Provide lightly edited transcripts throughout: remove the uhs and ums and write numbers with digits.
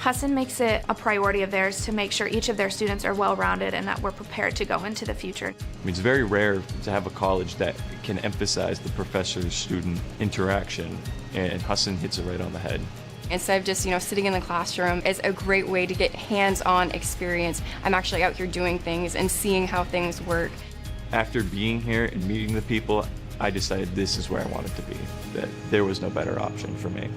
Husson makes it a priority of theirs to make sure each of their students are well-rounded and that we're prepared to go into the future. I mean, it's very rare to have a college that can emphasize the professor-student interaction, and Husson hits it right on the head. Instead of just, sitting in the classroom, it's a great way to get hands-on experience. I'm actually out here doing things and seeing how things work. After being here and meeting the people, I decided this is where I wanted to be, that there was no better option for me.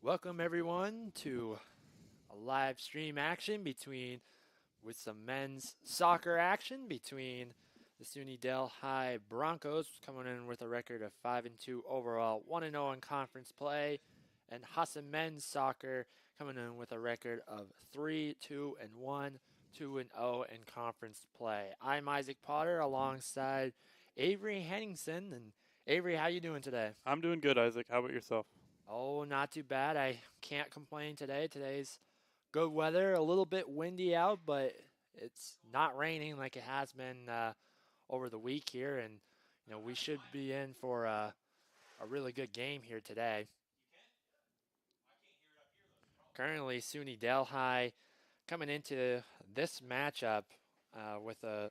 Welcome everyone to a live stream action with some men's soccer action between the SUNY Delhi Broncos coming in with a record of 5-2 overall, 1-0 in conference play, and Husson men's soccer coming in with a record of 3-2-1, 2-0 in conference play. I'm Isaac Potter alongside Avery Henningsen. And Avery, how you doing today? I'm doing good, Isaac. How about yourself? Oh, not too bad. I can't complain today. Today's good weather, a little bit windy out, but it's not raining like it has been over the week here. And, we should be in for a really good game here today. Currently, SUNY Delhi coming into this matchup with a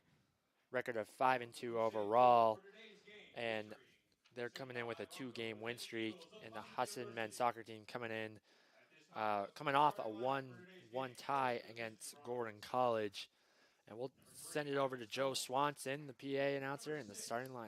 record of 5-2 overall. And they're coming in with a 2-game win streak, and the Husson men's soccer team coming off a 1-1 tie against Gordon College. And we'll send it over to Joe Swanson, the PA announcer, and the starting lineups.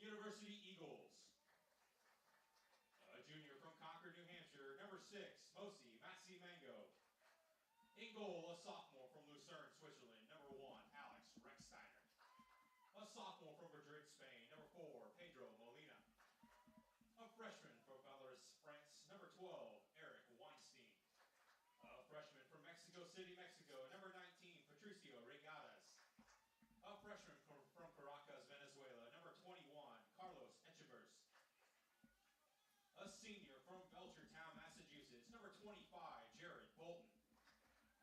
University Eagles. A junior from Concord, New Hampshire, number 6, Mosi Matsi Mango. In goal, a sophomore from Lucerne, Switzerland, number 1, Alex Rechsteiner. A sophomore from Madrid, Spain, number 4, Pedro Molina. A freshman from Belarus, France, number 12, Eric Weinstein. A freshman from Mexico City, Mexico, number 19, Patricio Regadas. A freshman from Caracas, Venezuela, number 21, Carlos Echevers. A senior from Belchertown, Massachusetts, number 25, Jared Bolton.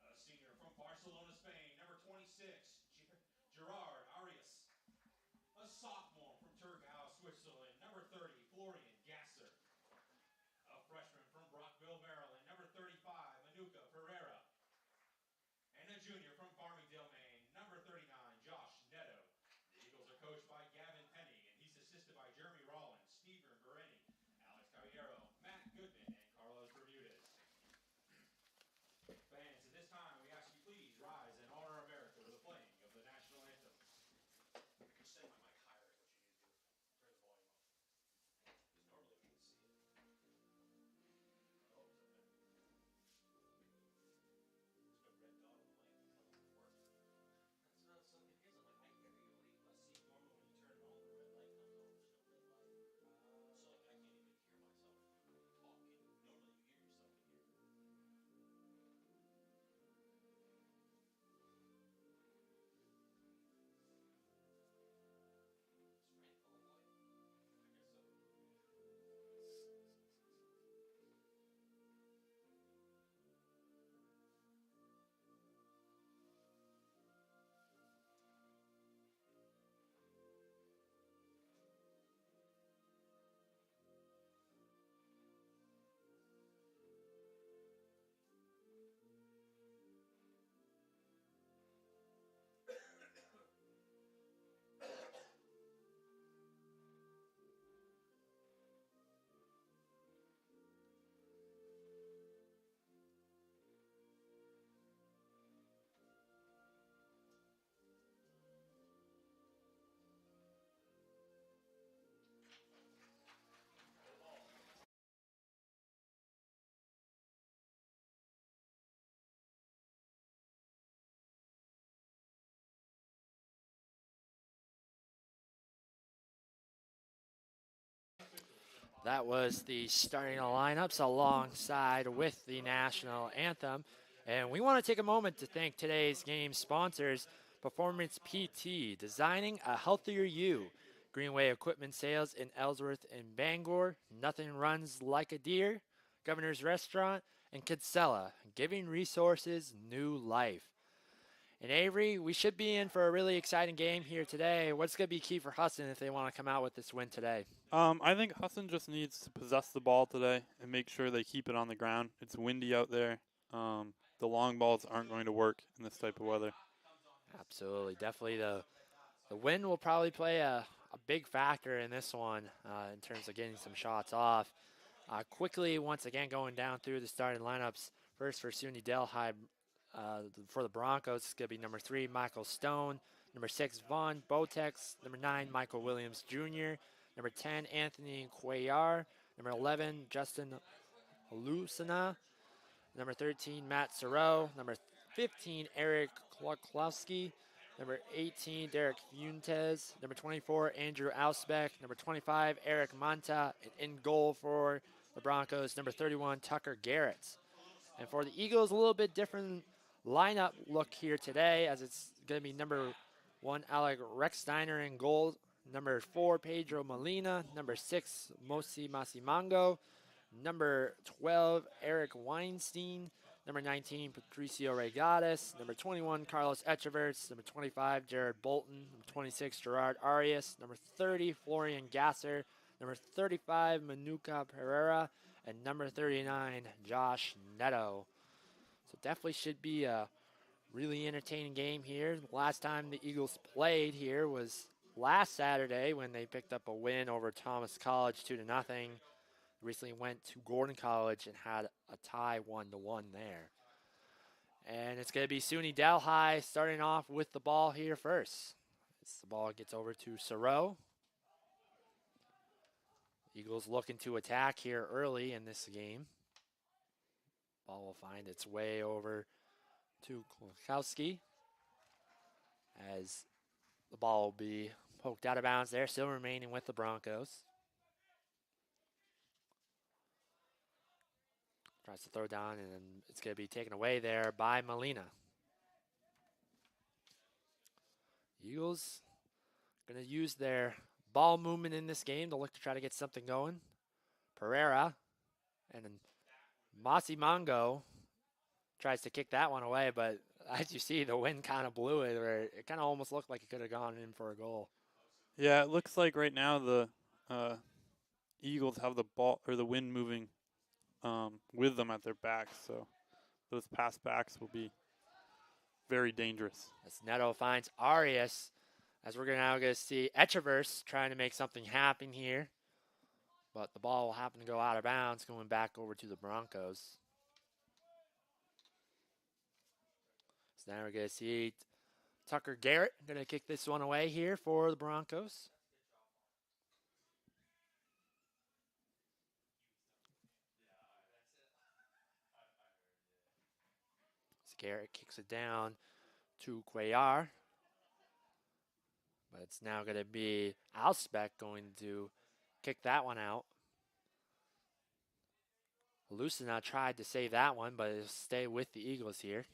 A senior from Barcelona, Spain, number 26, Gerard Arias. junior from Farmingdale, Maine, number 39, Josh Neto. The Eagles are coached by Gavin Penny, and he's assisted by Jeremy Rollins, Stephen Bereni, Alex Caballero, Matt Goodman, and Carlos Bermudez. Fans, at this time, we ask you please rise and honor America with the playing of the national anthem. Just say my mic higher is what you need to do. Turn the volume up. Because normally we can see it. Oh, is that better? There's no red dot on the mic. It's not like it works. That's not so confusing. I'm like, I hear you. Let's see. Normally when you turn it on, the red light comes on. There's no red light. So like I can't even hear myself when you talk. Can you? Normally you hear yourself in here. Strength. Oh boy. I guess so. That was the starting lineups alongside with the national anthem. And we want to take a moment to thank today's game sponsors, Performance PT, Designing a Healthier You, Greenway Equipment Sales in Ellsworth and Bangor, Nothing Runs Like a Deer, Governor's Restaurant, and Kidsella, giving resources new life. And Avery, we should be in for a really exciting game here today. What's going to be key for Husson if they want to come out with this win today? I think Husson just needs to possess the ball today and make sure they keep it on the ground. It's windy out there. The long balls aren't going to work in this type of weather. Absolutely. Definitely the wind will probably play a big factor in this one in terms of getting some shots off. Quickly, once again, going down through the starting lineups. First for SUNY Delhi, for the Broncos, it's going to be number 3, Michael Stone. Number 6, Vaughn Botex. Number 9, Michael Williams Jr. Number 10, Anthony Cuellar. Number 11, Justin Lucena. Number 13, Matt Sorrow. Number 15, Eric Kloklowski. Number 18, Derek Fuentes. Number 24, Andrew Ausbeck. Number 25, Eric Monta. And in goal for the Broncos, number 31, Tucker Garrett. And for the Eagles, a little bit different lineup look here today, as it's going to be number 1, Alec Rexsteiner in goal. Number 4, Pedro Molina. Number 6, Mosi Masimango. Number 12, Eric Weinstein. Number 19, Patricio Regadas. Number 21, Carlos Echeverts. Number 25, Jared Bolton. Number 26, Gerard Arias. Number 30, Florian Gasser. Number 35, Manuka Pereira. And number 39, Josh Neto. So definitely should be a really entertaining game here. The last time the Eagles played here was last Saturday when they picked up a win over Thomas College 2-0. Recently went to Gordon College and had a tie 1-1 there. And it's going to be SUNY Delhi starting off with the ball here first. As the ball gets over to Sorrow. Eagles looking to attack here early in this game. Ball will find its way over to Klokowski as the ball will be poked out of bounds there, still remaining with the Broncos. Tries to throw down, and it's going to be taken away there by Molina. Eagles going to use their ball movement in this game to look to try to get something going. Pereira and then Masi Mango tries to kick that one away, but as you see, the wind kind of blew it, where it kind of almost looked like it could have gone in for a goal. Yeah, it looks like right now the Eagles have the ball or the wind moving with them at their backs, so those pass backs will be very dangerous. As Neto finds Arias, as we're now going to see Echeverse trying to make something happen here. But the ball will happen to go out of bounds, going back over to the Broncos. So now we're going to see Tucker Garrett going to kick this one away here for the Broncos. So Garrett kicks it down to Cuellar. But it's now going to be Alspec going to kick that one out. Lucena tried to save that one, but it'll stay with the Eagles here.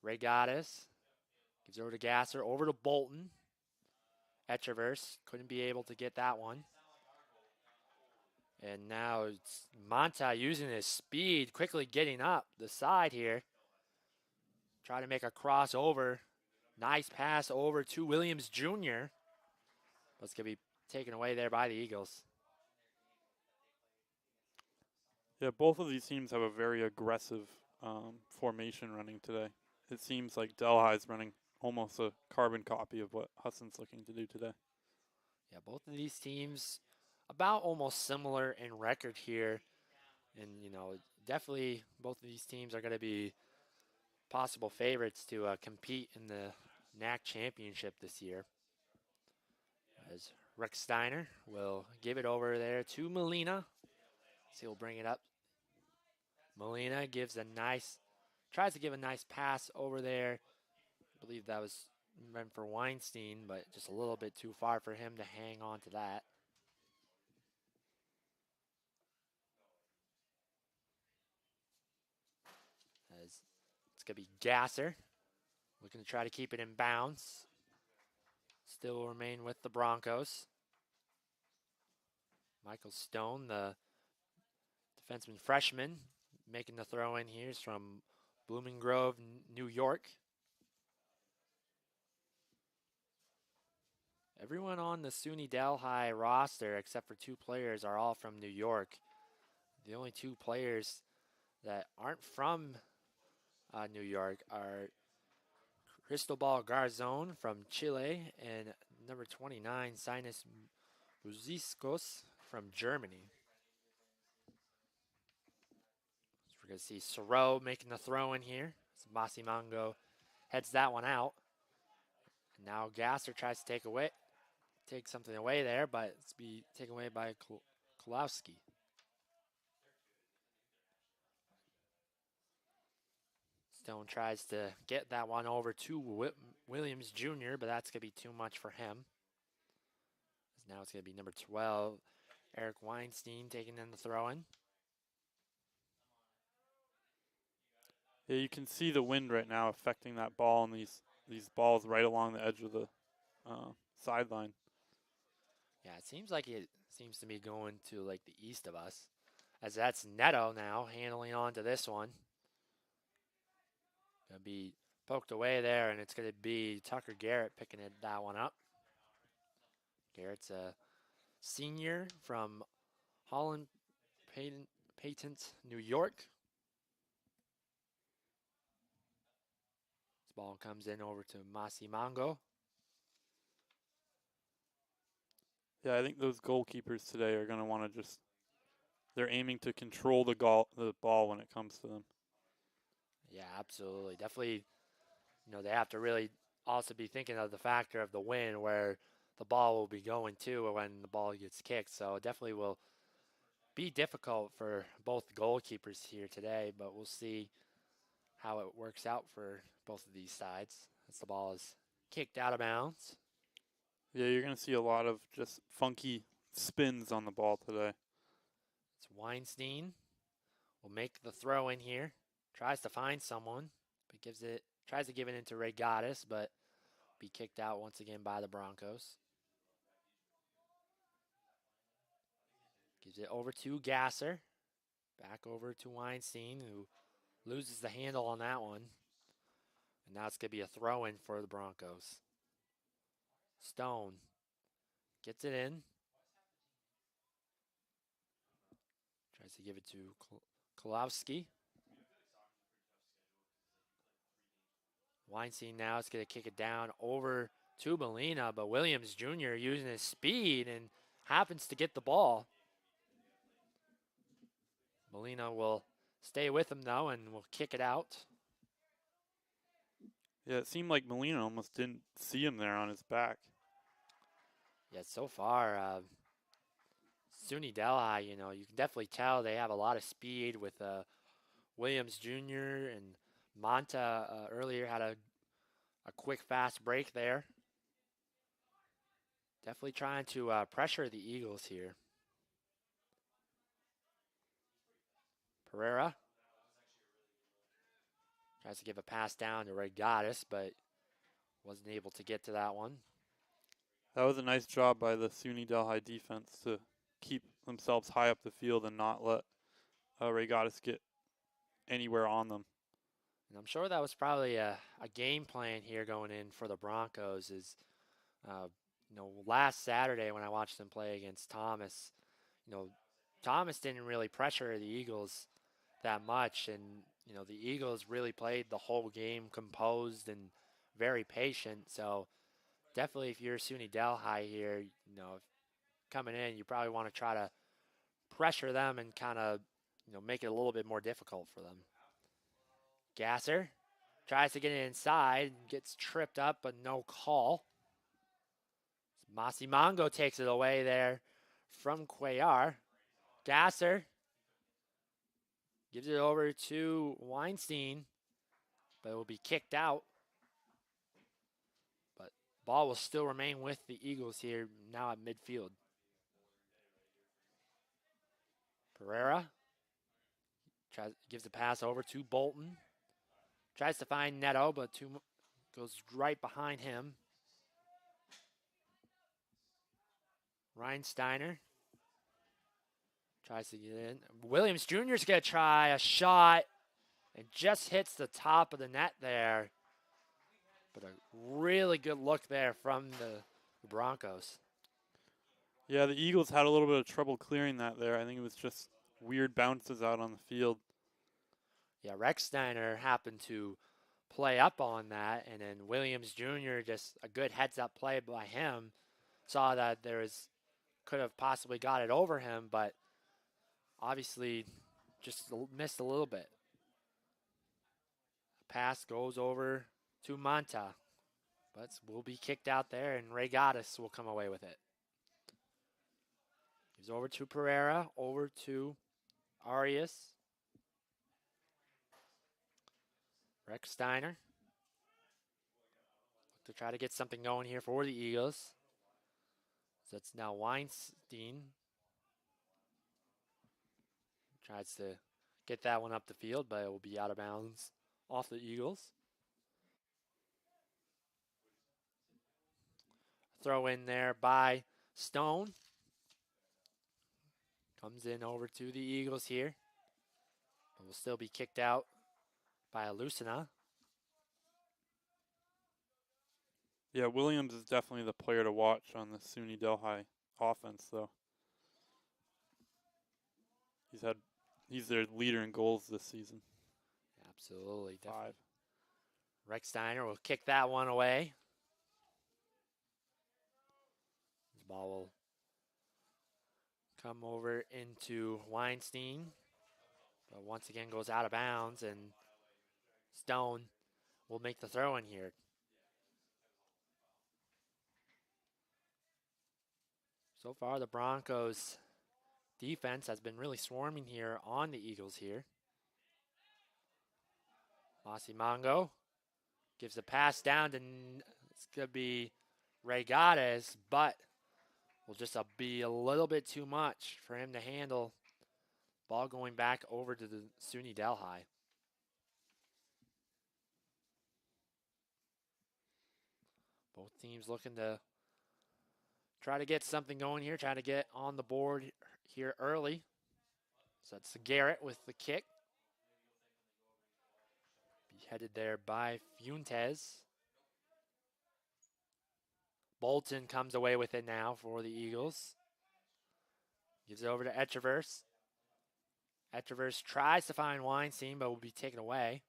Regatas gives over to Gasser, over to Bolton. Echeverse couldn't be able to get that one. And now it's Monta using his speed, quickly getting up the side here. Try to make a crossover. Nice pass over to Williams Jr. But it's going to be taken away there by the Eagles. Yeah, both of these teams have a very aggressive formation running today. It seems like Delhi's running almost a carbon copy of what Husson's looking to do today. Yeah, both of these teams about almost similar in record here. And, you know, definitely both of these teams are going to be possible favorites to compete in the NAC championship this year. As Rick Steiner will give it over there to Molina. So he'll bring it up. Molina tries to give a nice pass over there. I believe that was meant for Weinstein, but just a little bit too far for him to hang on to that. As it's going to be Gasser looking to try to keep it in bounds. Still remain with the Broncos. Michael Stone, the defenseman freshman, making the throw in here is from Blooming Grove, New York. Everyone on the SUNY Delhi roster, except for 2 players, are all from New York. The only 2 players that aren't from New York are Cristobal Garzon from Chile and number 29, Sinus Buziskos from Germany. So we're going to see Soro making the throw in here. So Masimango heads that one out. And now Gasser tries to take something away there, but it's be taken away by Kulowski. Stone tries to get that one over to Williams Jr., but that's going to be too much for him. Now it's going to be number 12, Eric Weinstein, taking in the throw-in. Yeah, you can see the wind right now affecting that ball and these balls right along the edge of the sideline. Yeah, it seems like it seems to be going to like the east of us, as that's Neto now handling on to this one. Going to be poked away there, and it's going to be Tucker Garrett picking that one up. Garrett's a senior from Holland Patent, New York. This ball comes in over to Masimango. Yeah, I think those goalkeepers today are going to want to they're aiming to control the ball when it comes to them. Yeah, absolutely. Definitely, they have to really also be thinking of the factor of the wind where the ball will be going to when the ball gets kicked. So it definitely will be difficult for both goalkeepers here today, but we'll see how it works out for both of these sides as the ball is kicked out of bounds. Yeah, you're going to see a lot of just funky spins on the ball today. It's Weinstein will make the throw in here. Tries to find someone, but tries to give it into Regatas, but be kicked out once again by the Broncos. Gives it over to Gasser. Back over to Weinstein, who loses the handle on that one. And now it's going to be a throw-in for the Broncos. Stone gets it in. Tries to give it to Kulowski. Weinstein now is going to kick it down over to Molina, but Williams Jr. using his speed and happens to get the ball. Molina will stay with him though and will kick it out. Yeah, it seemed like Molina almost didn't see him there on his back. Yeah, so far, SUNY Delhi, you can definitely tell they have a lot of speed with Williams Jr. and Monta earlier had a quick, fast break there. Definitely trying to pressure the Eagles here. Pereira tries to give a pass down to Regatas, but wasn't able to get to that one. That was a nice job by the SUNY Delhi defense to keep themselves high up the field and not let Regatas get anywhere on them. And I'm sure that was probably a game plan here going in for the Broncos is, last Saturday when I watched them play against Thomas, Thomas didn't really pressure the Eagles that much. And, the Eagles really played the whole game composed and very patient. So definitely if you're SUNY Delhi here, coming in, you probably want to try to pressure them and kind of, make it a little bit more difficult for them. Gasser tries to get it inside, gets tripped up, but no call. Masimango takes it away there from Cuellar. Gasser gives it over to Weinstein, but it will be kicked out. But ball will still remain with the Eagles here now at midfield. Pereira gives the pass over to Bolton. Tries to find Neto, but goes right behind him. Ryan Steiner tries to get in. Williams Jr. is going to try a shot and just hits the top of the net there. But a really good look there from the Broncos. Yeah, the Eagles had a little bit of trouble clearing that there. I think it was just weird bounces out on the field. Yeah, Rex Steiner happened to play up on that, and then Williams Jr., just a good heads-up play by him, saw that could have possibly got it over him, but obviously just missed a little bit. Pass goes over to Monta, but will be kicked out there, and Regatas will come away with it. He's over to Pereira, over to Arias. Rex Steiner to try to get something going here for the Eagles. So it's now Weinstein. Tries to get that one up the field, but it will be out of bounds off the Eagles. Throw in there by Stone. Comes in over to the Eagles here. But will still be kicked out by Alusina. Yeah, Williams is definitely the player to watch on the SUNY Delhi offense, though. He's their leader in goals this season. Absolutely, 5. definitely. Rex Steiner will kick that one away. This ball will come over into Weinstein, but once again goes out of bounds, and Stone will make the throw in here. So far, the Broncos defense has been really swarming here on the Eagles here. Masimango gives the pass down to, it's going to be Regatas, but will just be a little bit too much for him to handle. Ball going back over to the SUNY Delhi. Both teams looking to try to get something going here, trying to get on the board here early. So it's Garrett with the kick. Be headed there by Fuentes. Bolton comes away with it now for the Eagles. Gives it over to Echeverse. Echeverse tries to find Weinstein, but will be taken away.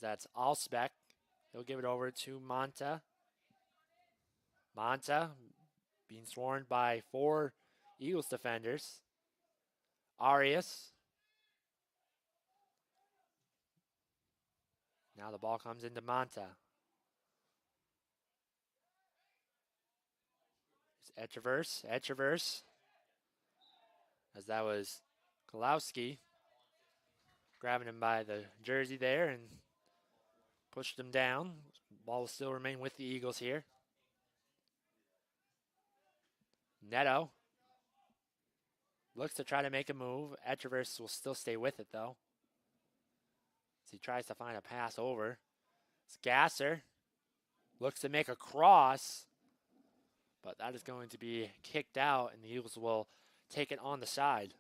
That's Allspec He'll give it over to Monta. Monta being swarmed by 4 Eagles defenders. Arias. Now the ball comes into Monta. It's Etcheverse. As that was Kolowski grabbing him by the jersey there and pushed him down. Ball will still remain with the Eagles here. Neto looks to try to make a move. Etcheverse will still stay with it though, as he tries to find a pass over. It's Gasser. Looks to make a cross, but that is going to be kicked out, and the Eagles will take it on the side.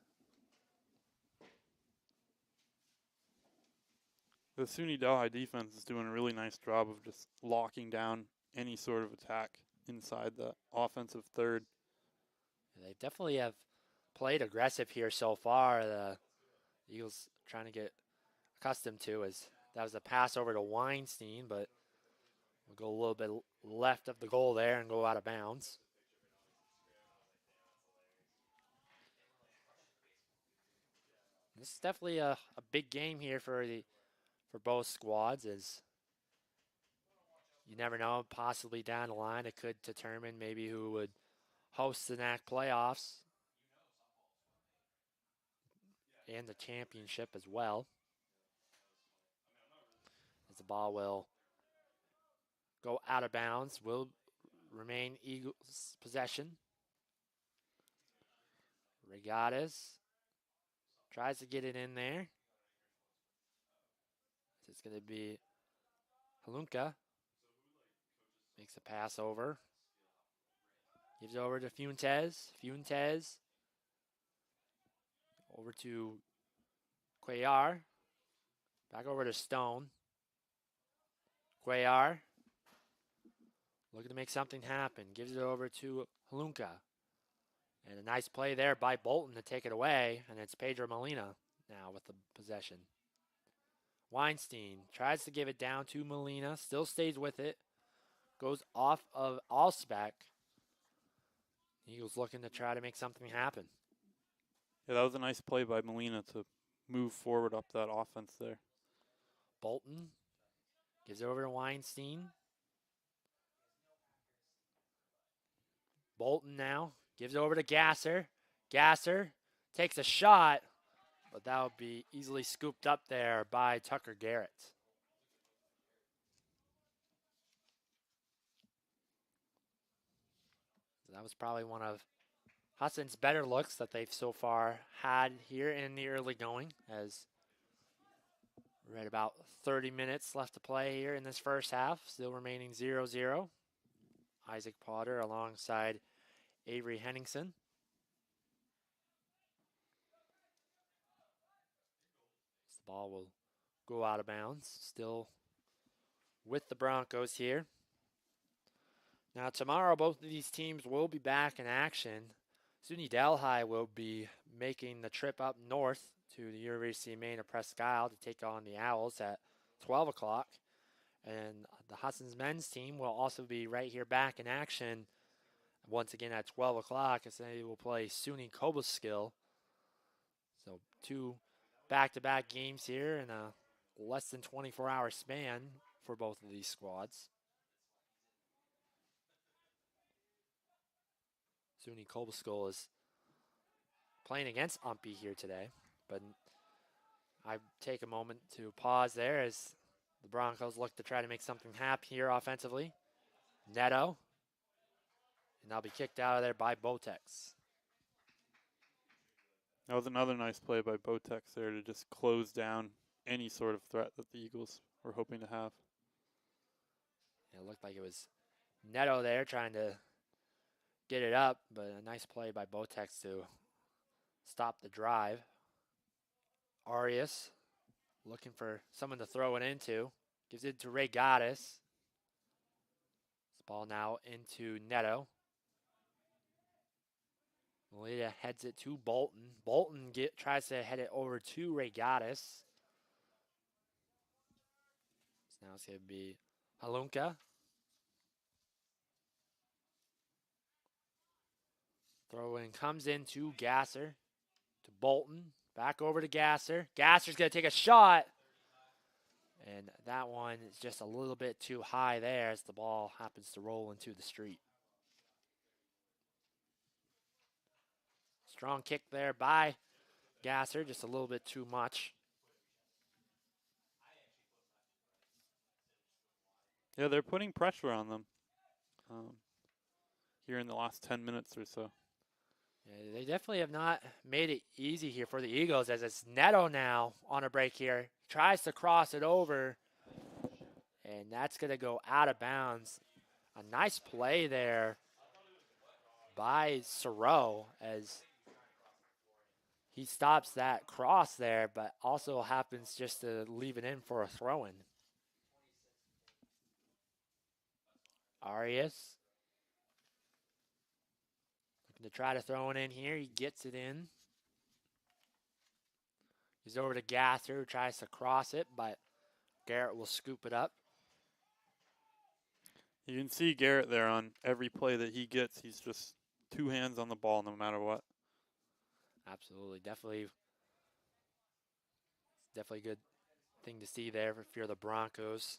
The SUNY Delhi defense is doing a really nice job of just locking down any sort of attack inside the offensive third. They definitely have played aggressive here so far. The Eagles trying to get accustomed to, as that was a pass over to Weinstein, but we'll go a little bit left of the goal there and go out of bounds. This is definitely a big game here for both squads, as you never know, possibly down the line it could determine maybe who would host the NAC playoffs and the championship as well. As the ball will go out of bounds, will remain Eagles' possession. Regatas tries to get it in there. It's going to be Halunka. Makes a pass over. Gives it over to Fuentes. Fuentes over to Cuellar. Back over to Stone. Cuellar looking to make something happen. Gives it over to Halunka. And a nice play there by Bolton to take it away. And it's Pedro Molina now with the possession. Weinstein tries to give it down to Molina. Still stays with it. Goes off of Allspeck. Eagles looking to try to make something happen. Yeah, that was a nice play by Molina to move forward up that offense there. Bolton gives it over to Weinstein. Bolton now gives it over to Gasser. Gasser takes a shot, but that would be easily scooped up there by Tucker Garrett. That was probably one of Husson's better looks that they've so far had here in the early going, as we're at about 30 minutes left to play here in this first half, still remaining 0-0. Isaac Potter alongside Avery Henningsen. The ball will go out of bounds, still with the Broncos here. Now tomorrow, both of these teams will be back in action. SUNY Delhi will be making the trip up north to the University of Maine of Presque Isle to take on the Owls at 12 o'clock. And the Husson's men's team will also be right here back in action once again at 12 o'clock, as they will play SUNY Cobleskill. So 2 back-to-back games here in a less than 24-hour span for both of these squads. SUNY Cobleskill is playing against Umpy here today, but I take a moment to pause there as the Broncos look to try to make something happen here offensively. Neto, and they'll be kicked out of there by Botex. That was another nice play by Botex there to just close down any sort of threat that the Eagles were hoping to have. It looked like it was Neto there trying to get it up, but a nice play by Botex to stop the drive. Arias looking for someone to throw it into. Gives it to Ray Gaddis. This ball now into Neto. Molina heads it to Bolton. Bolton tries to head it over to Ray Gaddis. So now it's going to be Halunka. Throw in comes into Gasser. To Bolton. Back over to Gasser. Gasser's going to take a shot. And that one is just a little bit too high there as the ball happens to roll into the street. Strong kick there by Gasser, just a little bit too much. Yeah, they're putting pressure on them here in the last 10 minutes or so. Yeah, they definitely have not made it easy here for the Eagles as it's Neto now on a break here. Tries to cross it over, and that's going to go out of bounds. A nice play there by Sorrow as he stops that cross there, but also happens just to leave it in for a throw-in. Arias looking to try to throw it in here. He gets it in. He's over to Gasser, who tries to cross it, but Garrett will scoop it up. You can see Garrett there on every play that he gets. He's just 2 hands on the ball no matter what. Absolutely. Definitely a good thing to see there if you're the Broncos.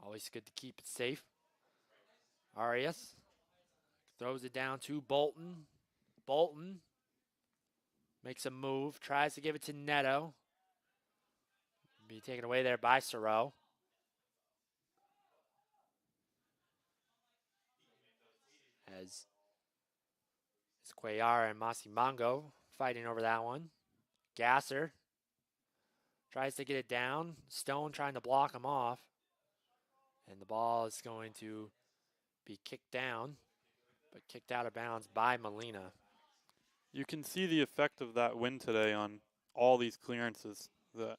Always good to keep it safe. Arias throws it down to Bolton. Bolton makes a move, tries to give it to Neto. Be taken away there by Sorrow. As it's Cuellar and Masimango fighting over that one. Gasser tries to get it down. Stone trying to block him off. And the ball is going to be kicked down, but kicked out of bounds by Molina. You can see the effect of that win today on all these clearances. The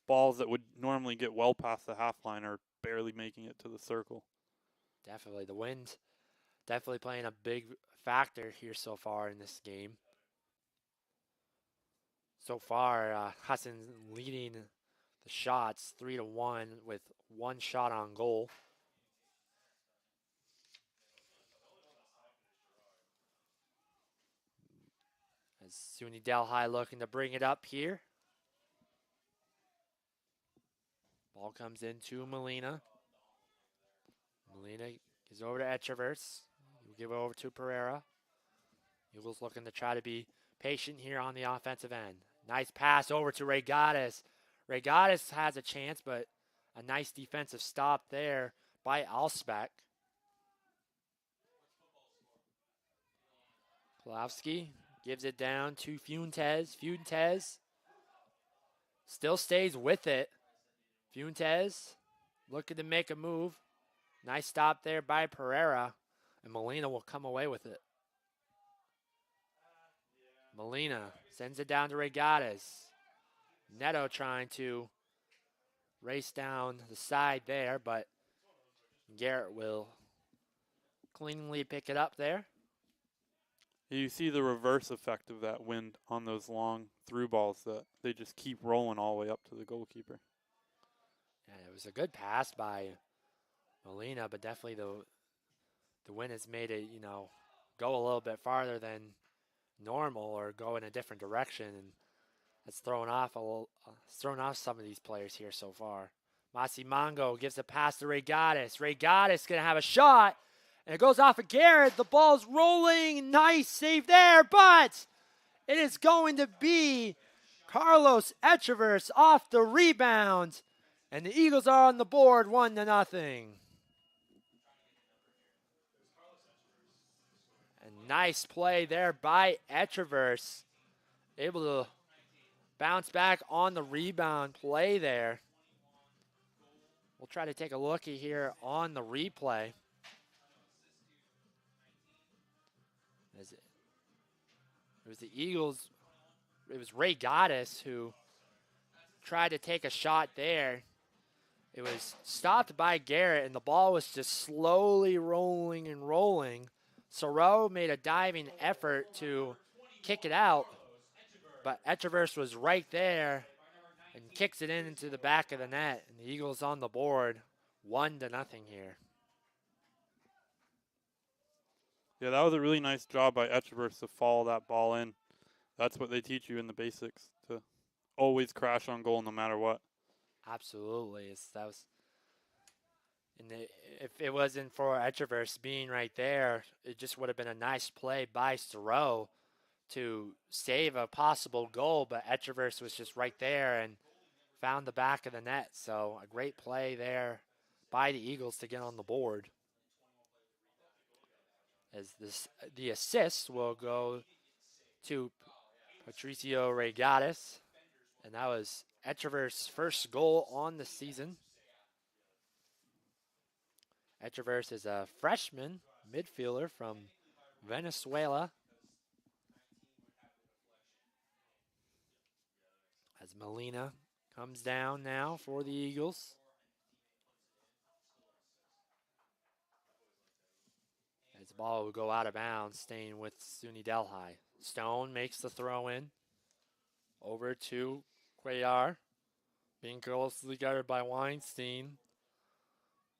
balls that would normally get well past the half line are barely making it to the circle. Definitely. The wind definitely playing a big factor here so far in this game. So far, Husson leading the shots 3-1 with 1 shot on goal. As SUNY Delhi looking to bring it up here. Ball comes into Molina. Molina gives over to Echeverse. He'll give it over to Pereira. Eagles looking to try to be patient here on the offensive end. Nice pass over to Regatas. Regatas has a chance, but a nice defensive stop there by Alspec. Pulowski gives it down to Fuentes. Fuentes still stays with it. Fuentes looking to make a move. Nice stop there by Pereira, and Molina will come away with it. Molina sends it down to Regatas. Neto trying to race down the side there, but Garrett will cleanly pick it up there. You see the reverse effect of that wind on those long through balls that they just keep rolling all the way up to the goalkeeper. And it was a good pass by Molina, but definitely the wind has made it, go a little bit farther than normal or go in a different direction, and that's thrown off some of these players here so far. Masimango gives a pass to Regatas. Regatas gonna have a shot, and it goes off of Garrett. The ball's rolling. Nice save there, but it is going to be Carlos Echeverse off the rebound, and the Eagles are on the board 1-0. A nice play there by Echeverse. Able to bounce back on the rebound play there. We'll try to take a look here on the replay. It was the Eagles. It was Ray Gaddis who tried to take a shot there. It was stopped by Garrett, and the ball was just slowly rolling and rolling. Sorrow made a diving effort to kick it out, but Echeverse was right there and kicks it into the back of the net. And the Eagles on the board, 1-0 here. Yeah, that was a really nice job by Etcheverse to follow that ball in. That's what they teach you in the basics, to always crash on goal no matter what. Absolutely. If it wasn't for Etcheverse being right there, it just would have been a nice play by Thoreau to save a possible goal, but Etcheverse was just right there and found the back of the net. So a great play there by the Eagles to get on the board. As the assist will go to Patricio Regatas, and that was Etcheverse's first goal on the season. Etcheverse is a freshman midfielder from Venezuela. As Molina comes down now for the Eagles. As the ball will go out of bounds, staying with SUNY Delhi. Stone makes the throw in. Over to Cuellar. Being closely guarded by Weinstein.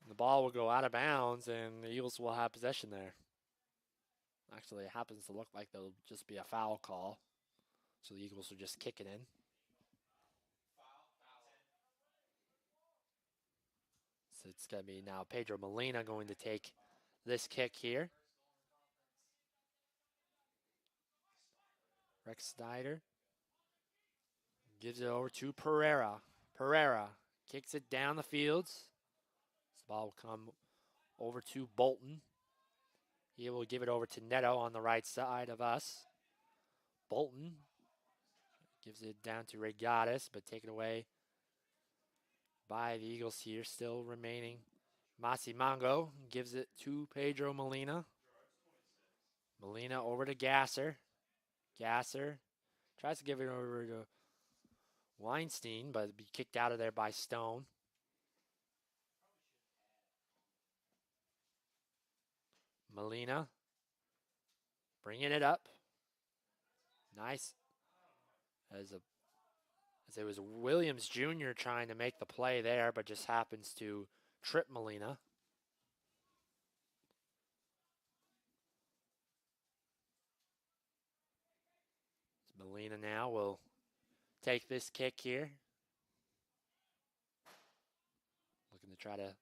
The ball will go out of bounds, and the Eagles will have possession there. Actually, it happens to look like there'll just be a foul call. So the Eagles will just kick it in. So it's going to be now Pedro Molina going to take this kick here. Rex Snyder gives it over to Pereira. Pereira kicks it down the field. This ball will come over to Bolton. He will give it over to Neto on the right side of us. Bolton gives it down to Regatas, but taken away by the Eagles here, still remaining. Masimango gives it to Pedro Molina. Molina over to Gasser. Gasser tries to give it over to Weinstein, but be kicked out of there by Stone. Molina bringing it up. Nice. As it was Williams Jr. trying to make the play there, but just happens to trip Molina. Molina now will take this kick here. Looking to try to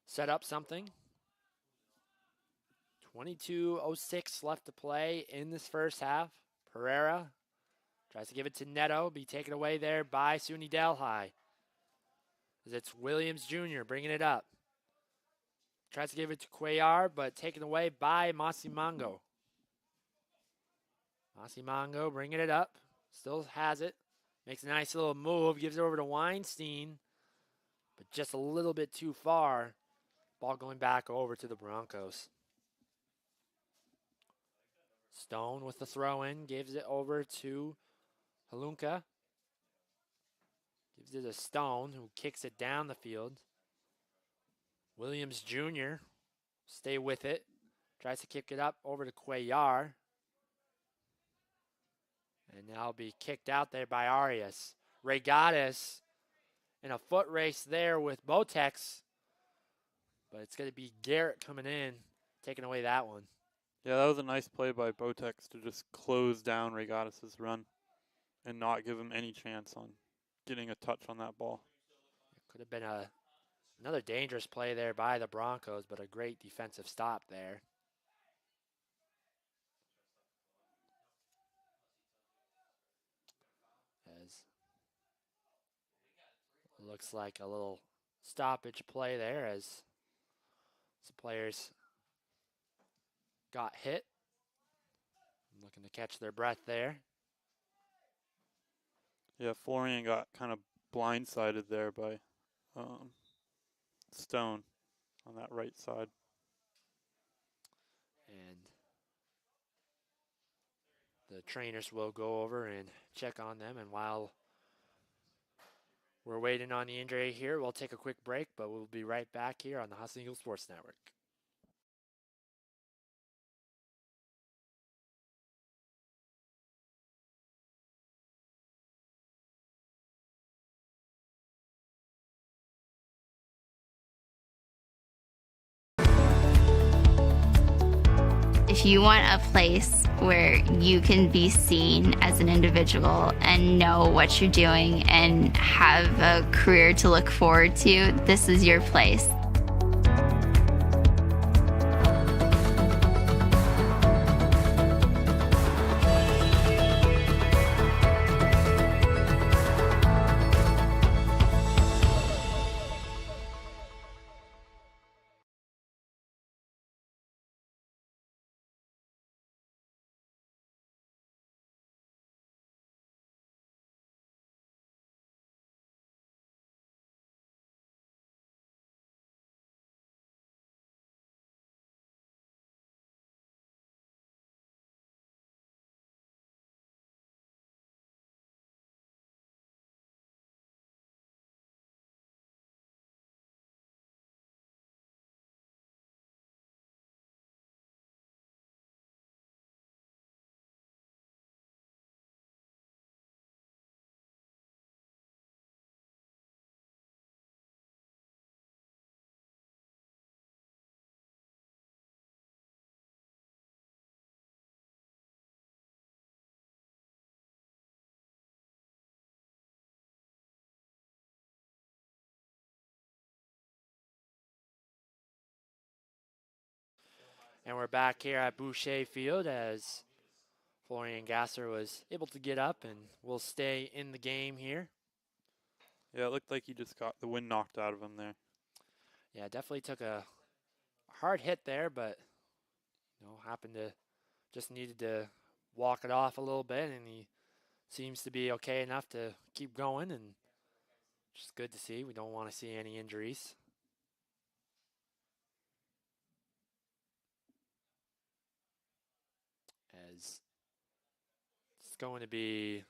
set up something. 22:06 left to play in this first half. Pereira tries to give it to Neto, be taken away there by SUNY Delhi. As it's Williams Jr. bringing it up. Tries to give it to Cuellar, but taken away by Masimango. Masimango bringing it up. Still has it. Makes a nice little move. Gives it over to Weinstein. But just a little bit too far. Ball going back over to the Broncos. Stone with the throw in. Gives it over to Halunka. Gives it to Stone, who kicks it down the field. Williams Jr. stay with it. Tries to kick it up over to Cuellar. And now be kicked out there by Arias. Regatas in a foot race there with Botex. But it's going to be Garrett coming in, taking away that one. Yeah, that was a nice play by Botex to just close down Regatas' run and not give him any chance on getting a touch on that ball. It could have been another dangerous play there by the Broncos, but a great defensive stop there. As looks like a little stoppage play there as some players got hit. Looking to catch their breath there. Yeah, Florian got kind of blindsided there by Stone on that right side. And the trainers will go over and check on them. And while we're waiting on the injury here, we'll take a quick break, but we'll be right back here on the Husson Eagles Sports Network. If you want a place where you can be seen as an individual and know what you're doing and have a career to look forward to, this is your place. And we're back here at Boucher Field as Florian Gasser was able to get up and will stay in the game here. Yeah, it looked like he just got the wind knocked out of him there. Yeah, definitely took a hard hit there, but happened to just needed to walk it off a little bit, and he seems to be okay enough to keep going, and just good to see. We don't want to see any injuries. As it's going to be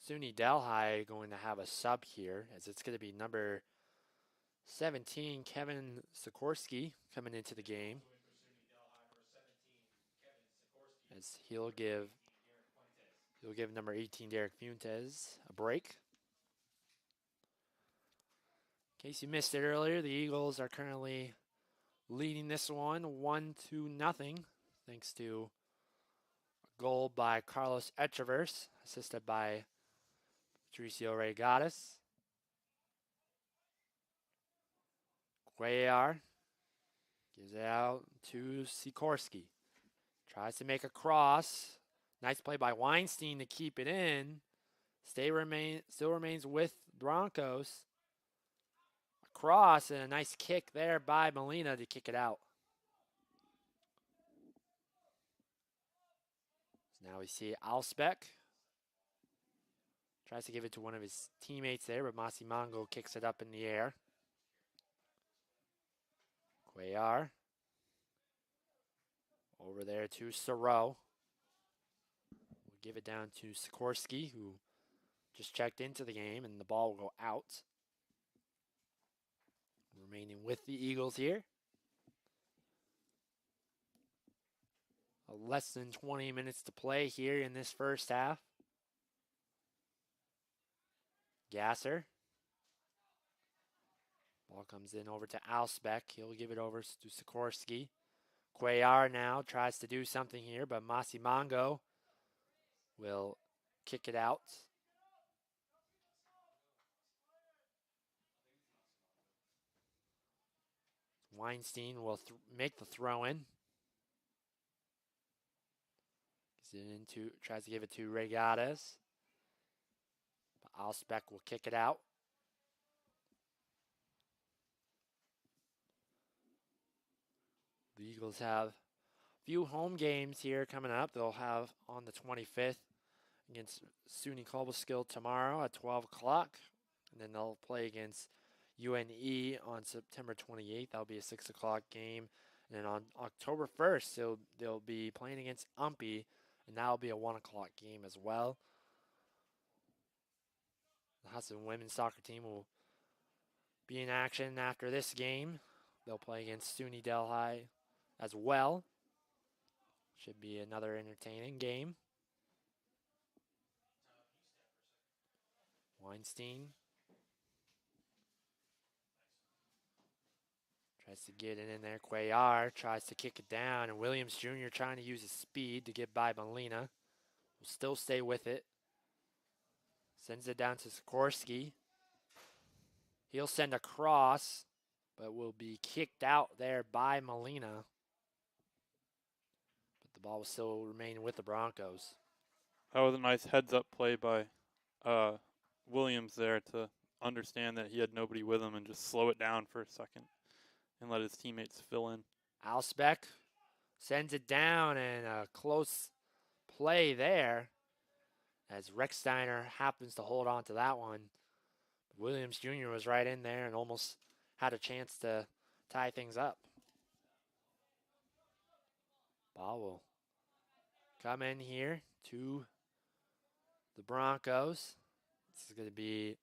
SUNY Delhi going to have a sub here, as it's going to be number 17, Kevin Sikorsky, coming into the game. As he'll give number 18, Derek Fuentes, a break. In case you missed it earlier, the Eagles are currently leading this one 1-0, thanks to a goal by Carlos Echeverse, assisted by Patricio Regatas. Cuellar gives it out to Sikorsky. Tries to make a cross. Nice play by Weinstein to keep it in. Still remains with Broncos. A cross and a nice kick there by Molina to kick it out. So now we see Alsbeck. Tries to give it to one of his teammates there, but Masimango kicks it up in the air. Cuellar. Over there to Sorrow. We'll give it down to Sikorsky, who just checked into the game, and the ball will go out. Remaining with the Eagles here. Less than 20 minutes to play here in this first half. Gasser. Ball comes in over to Alsbeck. He'll give it over to Sikorsky. Cuellar now tries to do something here, but Masimango will kick it out. Weinstein will make the throw in. Tries to give it to Regatas. But Alsbeck will kick it out. The Eagles have a few home games here coming up. They'll have on the 25th against SUNY Cobleskill tomorrow at 12 o'clock. And then they'll play against UNE on September 28th. That'll be a 6 o'clock game. And then on October 1st, they'll be playing against UMPI, and that'll be a 1 o'clock game as well. The Husson women's soccer team will be in action after this game. They'll play against SUNY Delhi as well. Should be another entertaining game. Weinstein Tries to get it in there. Cuellar tries to kick it down, and Williams Jr. trying to use his speed to get by Molina. Will still stay with it. Sends it down to Sikorsky. He'll send a cross, but will be kicked out there by Molina. But the ball will still remain with the Broncos. That was a nice heads-up play by Williams there to understand that he had nobody with him and just slow it down for a second and let his teammates fill in. Alsbeck sends it down, and a close play there as Rechsteiner happens to hold on to that one. Williams Jr. was right in there and almost had a chance to tie things up. Ball will come in here to the Broncos. This is going to be,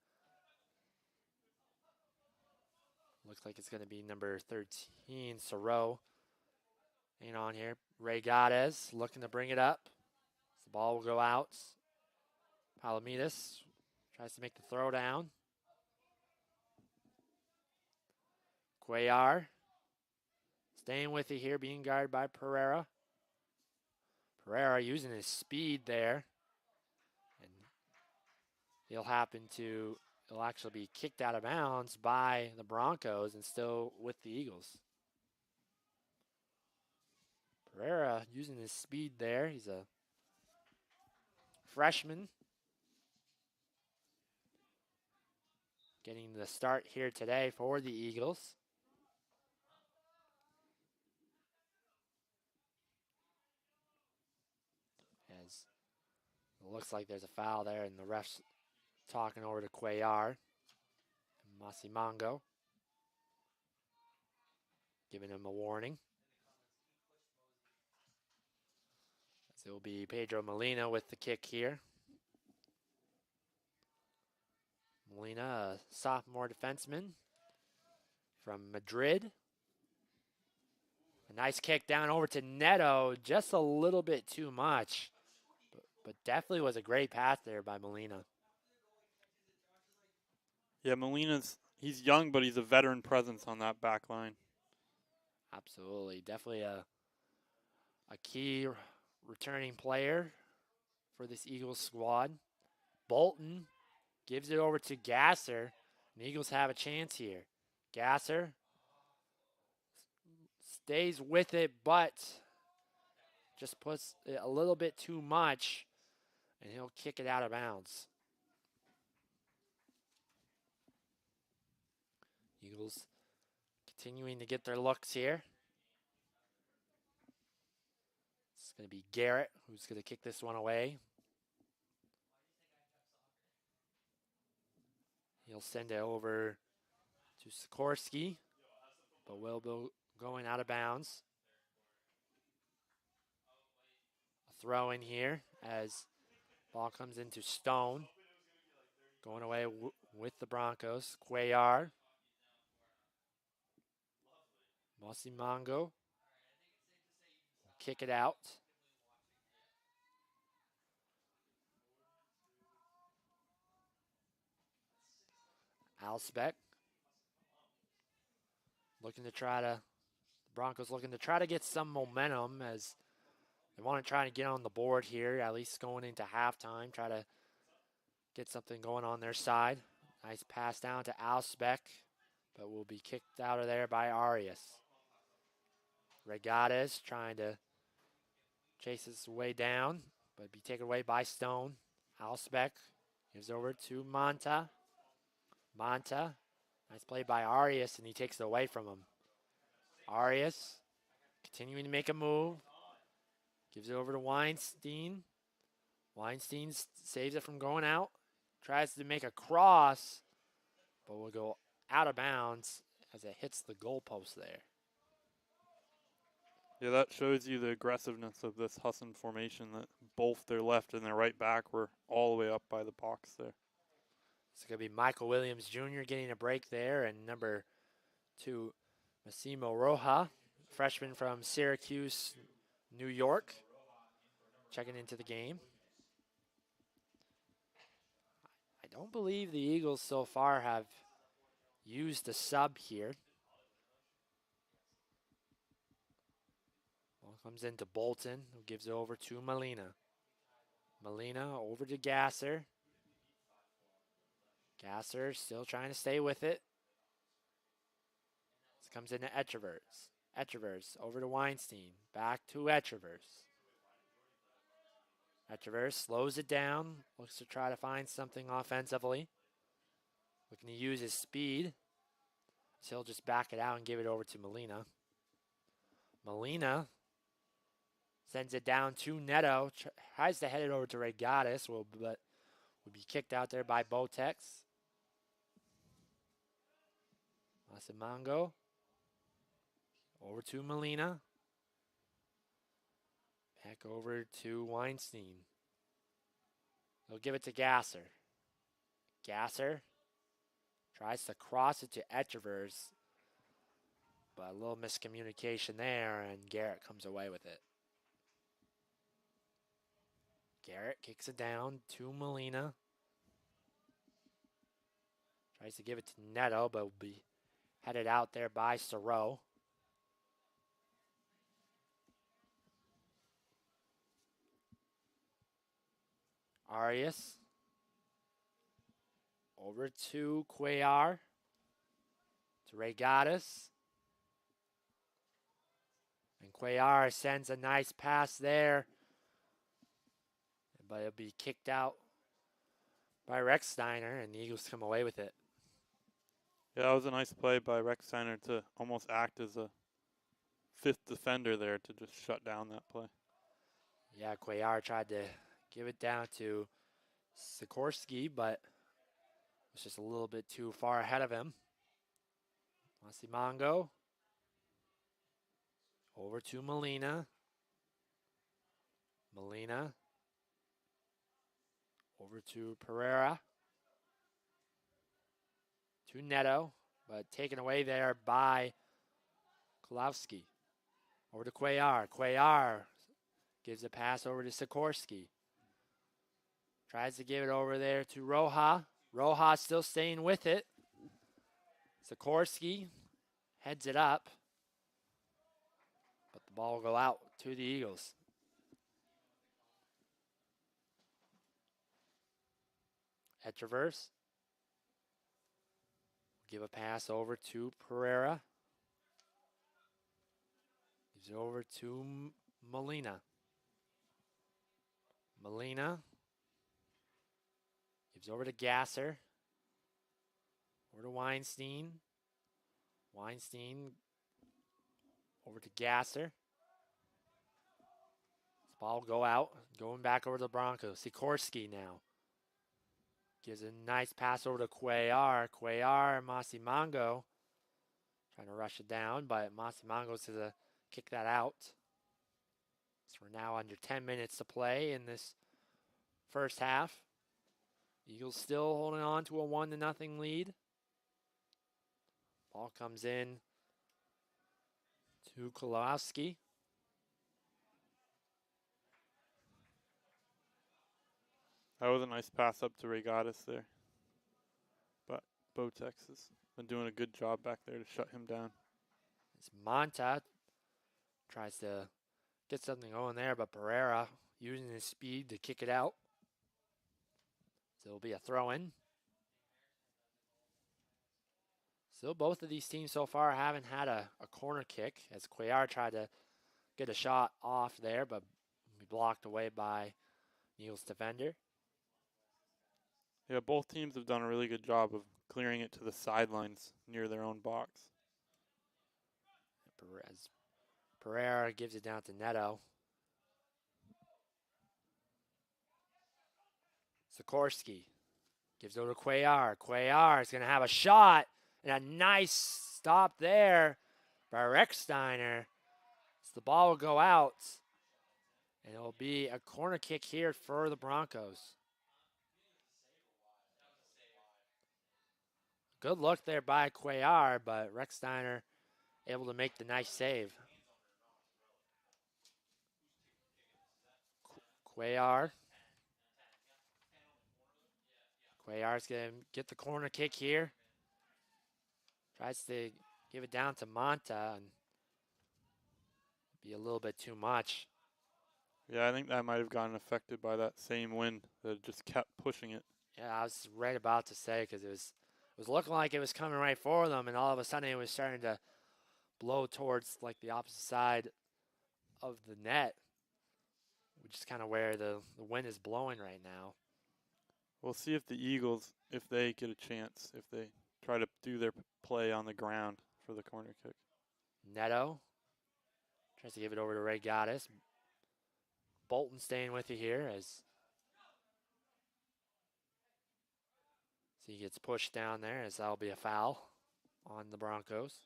looks like it's going to be number 13, Sorrow. Hanging on here. Ray Gades looking to bring it up. The ball will go out. Palomides tries to make the throw down. Cuellar staying with it here, being guarded by Pereira. Pereira using his speed there. And he'll actually be kicked out of bounds by the Broncos and still with the Eagles. Pereira using his speed there. He's a freshman. Getting the start here today for the Eagles. As it looks like there's a foul there, and the ref's talking over to Cuellar and Masimango, giving him a warning. So it will be Pedro Molina with the kick here. Molina, a sophomore defenseman from Madrid. A nice kick down over to Neto, just a little bit too much, but definitely was a great pass there by Molina. Yeah, he's young, but he's a veteran presence on that back line. Absolutely, definitely a key returning player for this Eagles squad. Bolton gives it over to Gasser, and the Eagles have a chance here. Gasser stays with it, but just puts it a little bit too much, and he'll kick it out of bounds. Eagles continuing to get their looks here. It's going to be Garrett who's going to kick this one away. He'll send it over to Sikorsky, but will be going out of bounds. A throw in here as ball comes into Stone. Going away with the Broncos. Cuellar. Masimango. Kick it out. Alsbeck Broncos looking to try to get some momentum as they want to try to get on the board here, at least going into halftime, try to get something going on their side. Nice pass down to Alsbeck, but will be kicked out of there by Arias. Regatas trying to chase his way down, but be taken away by Stone. Alsbeck gives over to Manta. Manta, nice play by Arias, and he takes it away from him. Arias continuing to make a move. Gives it over to Weinstein. Weinstein saves it from going out. Tries to make a cross, but will go out of bounds as it hits the goalpost there. Yeah, that shows you the aggressiveness of this Husson formation, that both their left and their right back were all the way up by the box there. It's going to be Michael Williams Jr. getting a break there, and number 2, Massimo Roja, freshman from Syracuse, New York, checking into the game. I don't believe the Eagles so far have used a sub here. Comes into Bolton, who gives it over to Molina. Molina over to Gasser. Gasser still trying to stay with it. This comes into Etchevers. Etchevers over to Weinstein. Back to Etchevers. Etchevers slows it down. Looks to try to find something offensively. Looking to use his speed. So he'll just back it out and give it over to Molina. Molina sends it down to Neto. Tries to head it over to Regatas, but will be kicked out there by Botex. Masimango. Over to Molina. Back over to Weinstein. He'll give it to Gasser. Gasser tries to cross it to Etchevers. But a little miscommunication there, and Garrett comes away with it. Garrett kicks it down to Molina. Tries to give it to Neto, but will be headed out there by Sorrow. Arias. Over to Cuellar. To Regatas. And Cuellar sends a nice pass there. But it'll be kicked out by Rechsteiner, and the Eagles come away with it. Yeah, that was a nice play by Rechsteiner to almost act as a fifth defender there to just shut down that play. Yeah, Cuellar tried to give it down to Sikorsky, but was just a little bit too far ahead of him. Masimango. Over to Molina. Molina. Over to Pereira. To Neto, but taken away there by Kulowski. Over to Cuellar. Cuellar gives a pass over to Sikorsky. Tries to give it over there to Roja. Roja still staying with it. Sikorsky heads it up. But the ball will go out to the Eagles. Etchevers. Give a pass over to Pereira. Gives it over to Molina. Molina. Gives over to Gasser. Over to Weinstein. Weinstein. Over to Gasser. This ball will go out. Going back over to the Broncos. Sikorsky now. Gives a nice pass over to Cuellar. Cuellar and Masimango trying to rush it down, but Masimango's to kick that out. So we're now under 10 minutes to play in this first half. Eagles still holding on to a 1-0 lead. Ball comes in to Kulowski. That was a nice pass up to Regatas there. But Botex has been doing a good job back there to shut him down. It's Monta. Tries to get something going there, but Pereira using his speed to kick it out. So it'll be a throw-in. Still, both of these teams so far haven't had a corner kick, as Cuellar tried to get a shot off there, but be blocked away by Eagles defender. Yeah, both teams have done a really good job of clearing it to the sidelines near their own box. As Pereira gives it down to Neto. Sikorsky gives it over to Cuellar. Cuellar is going to have a shot, and a nice stop there by Rechsteiner. So the ball will go out, and it will be a corner kick here for the Broncos. Good look there by Cuellar, but Rechsteiner able to make the nice save. Cuellar's going to get the corner kick here. Tries to give it down to Monta, and be a little bit too much. Yeah, I think that might have gotten affected by that same wind that just kept pushing it. Yeah, I was right about to say because it was looking like it was coming right for them, and all of a sudden it was starting to blow towards like the opposite side of the net, which is kind of where the wind is blowing right now. We'll see if the Eagles, if they get a chance, if they try to do their play on the ground for the corner kick. Neto tries to give it over to Ray Goddess. Bolton staying with you here as he gets pushed down there, as that'll be a foul on the Broncos.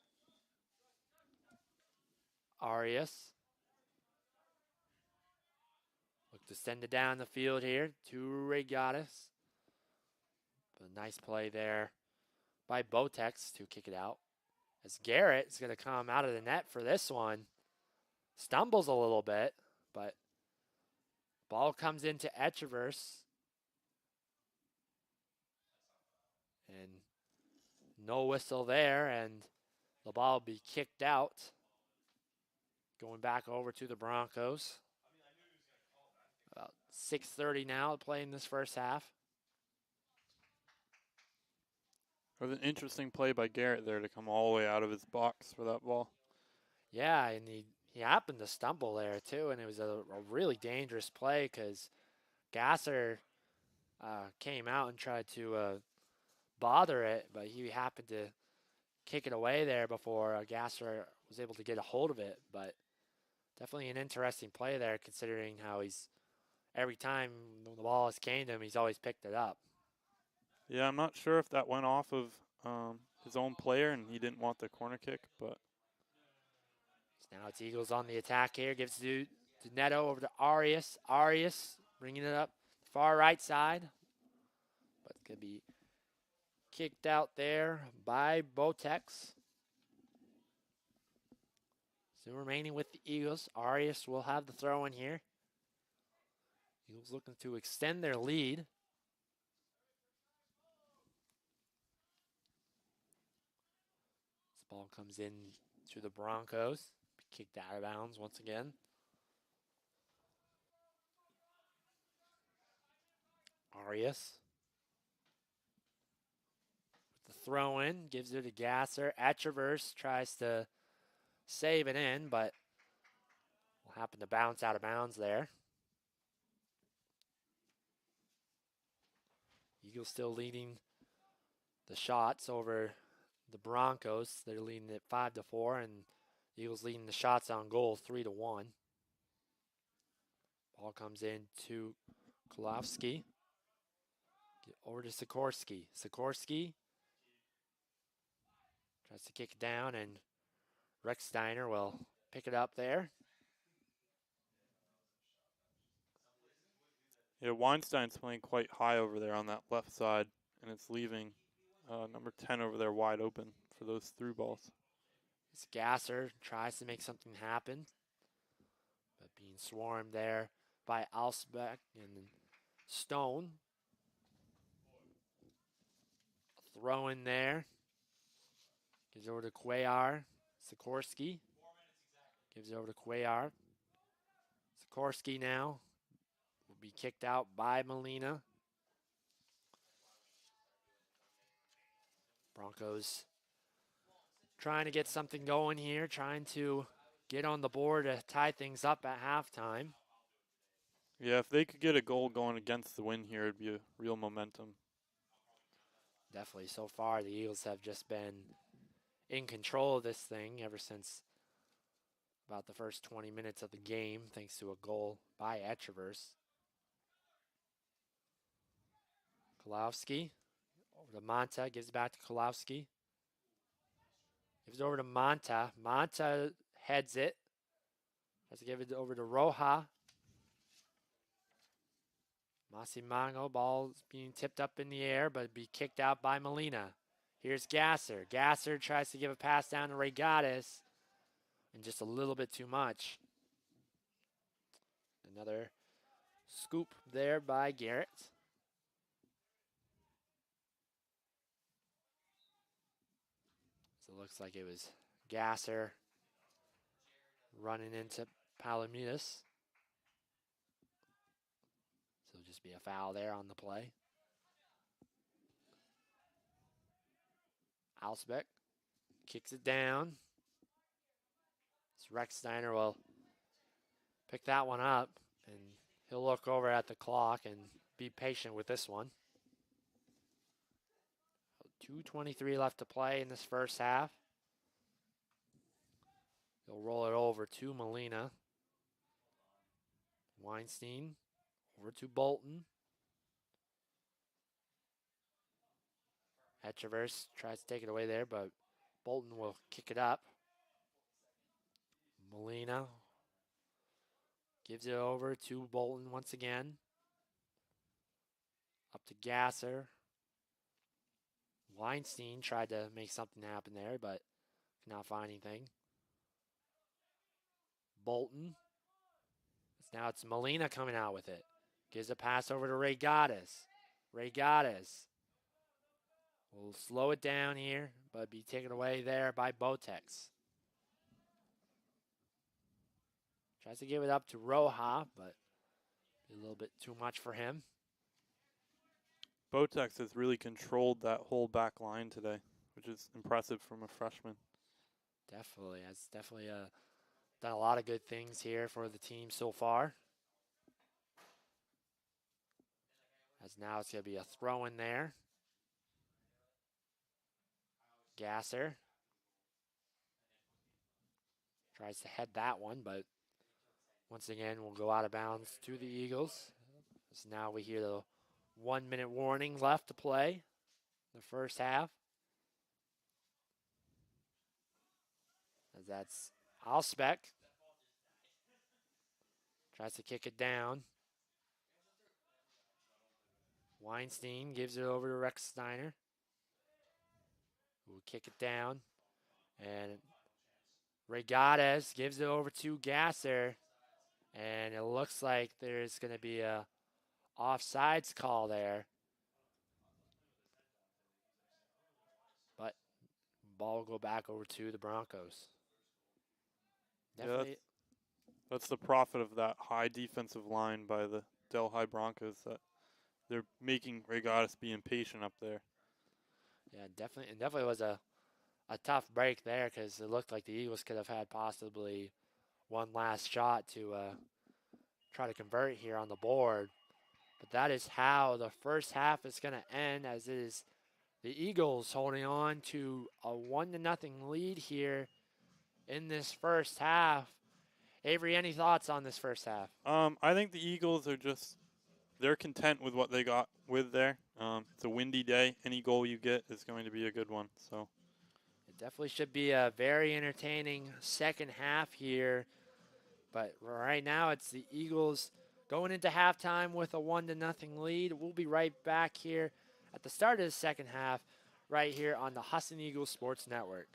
Arias look to send it down the field here to Ray Goddess. But a nice play there by Botex to kick it out. As Garrett is going to come out of the net for this one. Stumbles a little bit, but ball comes into Etcheverse. And no whistle there, and the ball will be kicked out. Going back over to the Broncos. About 6:30 now to play in this first half. It was an interesting play by Garrett there to come all the way out of his box for that ball. Yeah, and he happened to stumble there too, and it was a really dangerous play because Gasser came out and tried to bother it, but he happened to kick it away there before Gasser was able to get a hold of it. But definitely an interesting play there, considering how he's every time the ball has came to him, he's always picked it up. Yeah, I'm not sure if that went off of his own player and he didn't want the corner kick, but So now it's Eagles on the attack here. Gives to Neto over to Arias. Arias bringing it up the far right side. But it's going to be kicked out there by Botex. Still remaining with the Eagles. Arias will have the throw in here. Eagles looking to extend their lead. This ball comes in to the Broncos. Kicked out of bounds once again. Arias. With the throw in, gives it to Gasser. Etcheverse tries to save it in, but will happen to bounce out of bounds there. Eagles still leading the shots over the Broncos. They're leading it 5-4, and Eagles leading the shots on goal 3-1. Ball comes in to Kulowski. Over to Sikorsky. Sikorsky tries to kick it down, and Rechsteiner will pick it up there. yeah, Weinstein's playing quite high over there on that left side, and it's leaving number 10 over there wide open for those through balls. This Gasser tries to make something happen, but being swarmed there by Alsbeck and Stone. Throw in there. Gives over to Cuellar. Sikorsky. Gives it over to Cuellar. Sikorsky now will be kicked out by Molina. Broncos trying to get something going here, trying to get on the board to tie things up at halftime. Yeah, if they could get a goal going against the wind here, it'd be a real momentum. Definitely, so far the Eagles have just been in control of this thing ever since about the first 20 minutes of the game, thanks to a goal by Etcheverse. Kulowski over to Monta, gives it back to Kulowski. Gives it over to Monta. Monta heads it. Has to give it over to Roja. Masimango, ball being tipped up in the air, but be kicked out by Molina. Here's Gasser. Gasser tries to give a pass down to Regatas, and just a little bit too much. Another scoop there by Garrett. So it looks like it was Gasser, running into Palomitas. So it'll just be a foul there on the play. Alsbeck kicks it down. So Rex Steiner will pick that one up, and he'll look over at the clock and be patient with this one. 2:23 left to play in this first half. He'll roll it over to Molina. Weinstein over to Bolton. Etcheverse tries to take it away there, but Bolton will kick it up. Molina gives it over to Bolton once again. Up to Gasser. Weinstein tried to make something happen there, but could not find anything. Bolton. Now it's Molina coming out with it. Gives a pass over to Ray Gaddis. Ray Gaddis will slow it down here, but be taken away there by Botex. Tries to give it up to Roja, but a little bit too much for him. Botex has really controlled that whole back line today, which is impressive from a freshman. Definitely. Has definitely done a lot of good things here for the team so far. As now it's going to be a throw in there. Gasser tries to head that one, but once again we'll go out of bounds to the Eagles. So now we hear the 1 minute warning left to play the first half. As that's Alsbeck. Tries to kick it down. Weinstein gives it over to Rex Steiner, who will kick it down. And Regatas gives it over to Gasser. And it looks like there's going to be a offsides call there. But ball will go back over to the Broncos. Definitely. Yeah, that's the profit of that high defensive line by the Delhi Broncos, that they're making Regatas be impatient up there. Yeah, definitely. It definitely was a tough break there, because it looked like the Eagles could have had possibly one last shot to try to convert here on the board. But that is how the first half is going to end, as it is the Eagles holding on to a 1-0 lead here in this first half. Avery, any thoughts on this first half? I think the Eagles are they're content with what they got with there. It's a windy day. Any goal you get is going to be a good one. So It definitely should be a very entertaining second half here. But right now it's the Eagles going into halftime with a 1-0 lead. We'll be right back here at the start of the second half right here on the Husson Eagles Sports Network.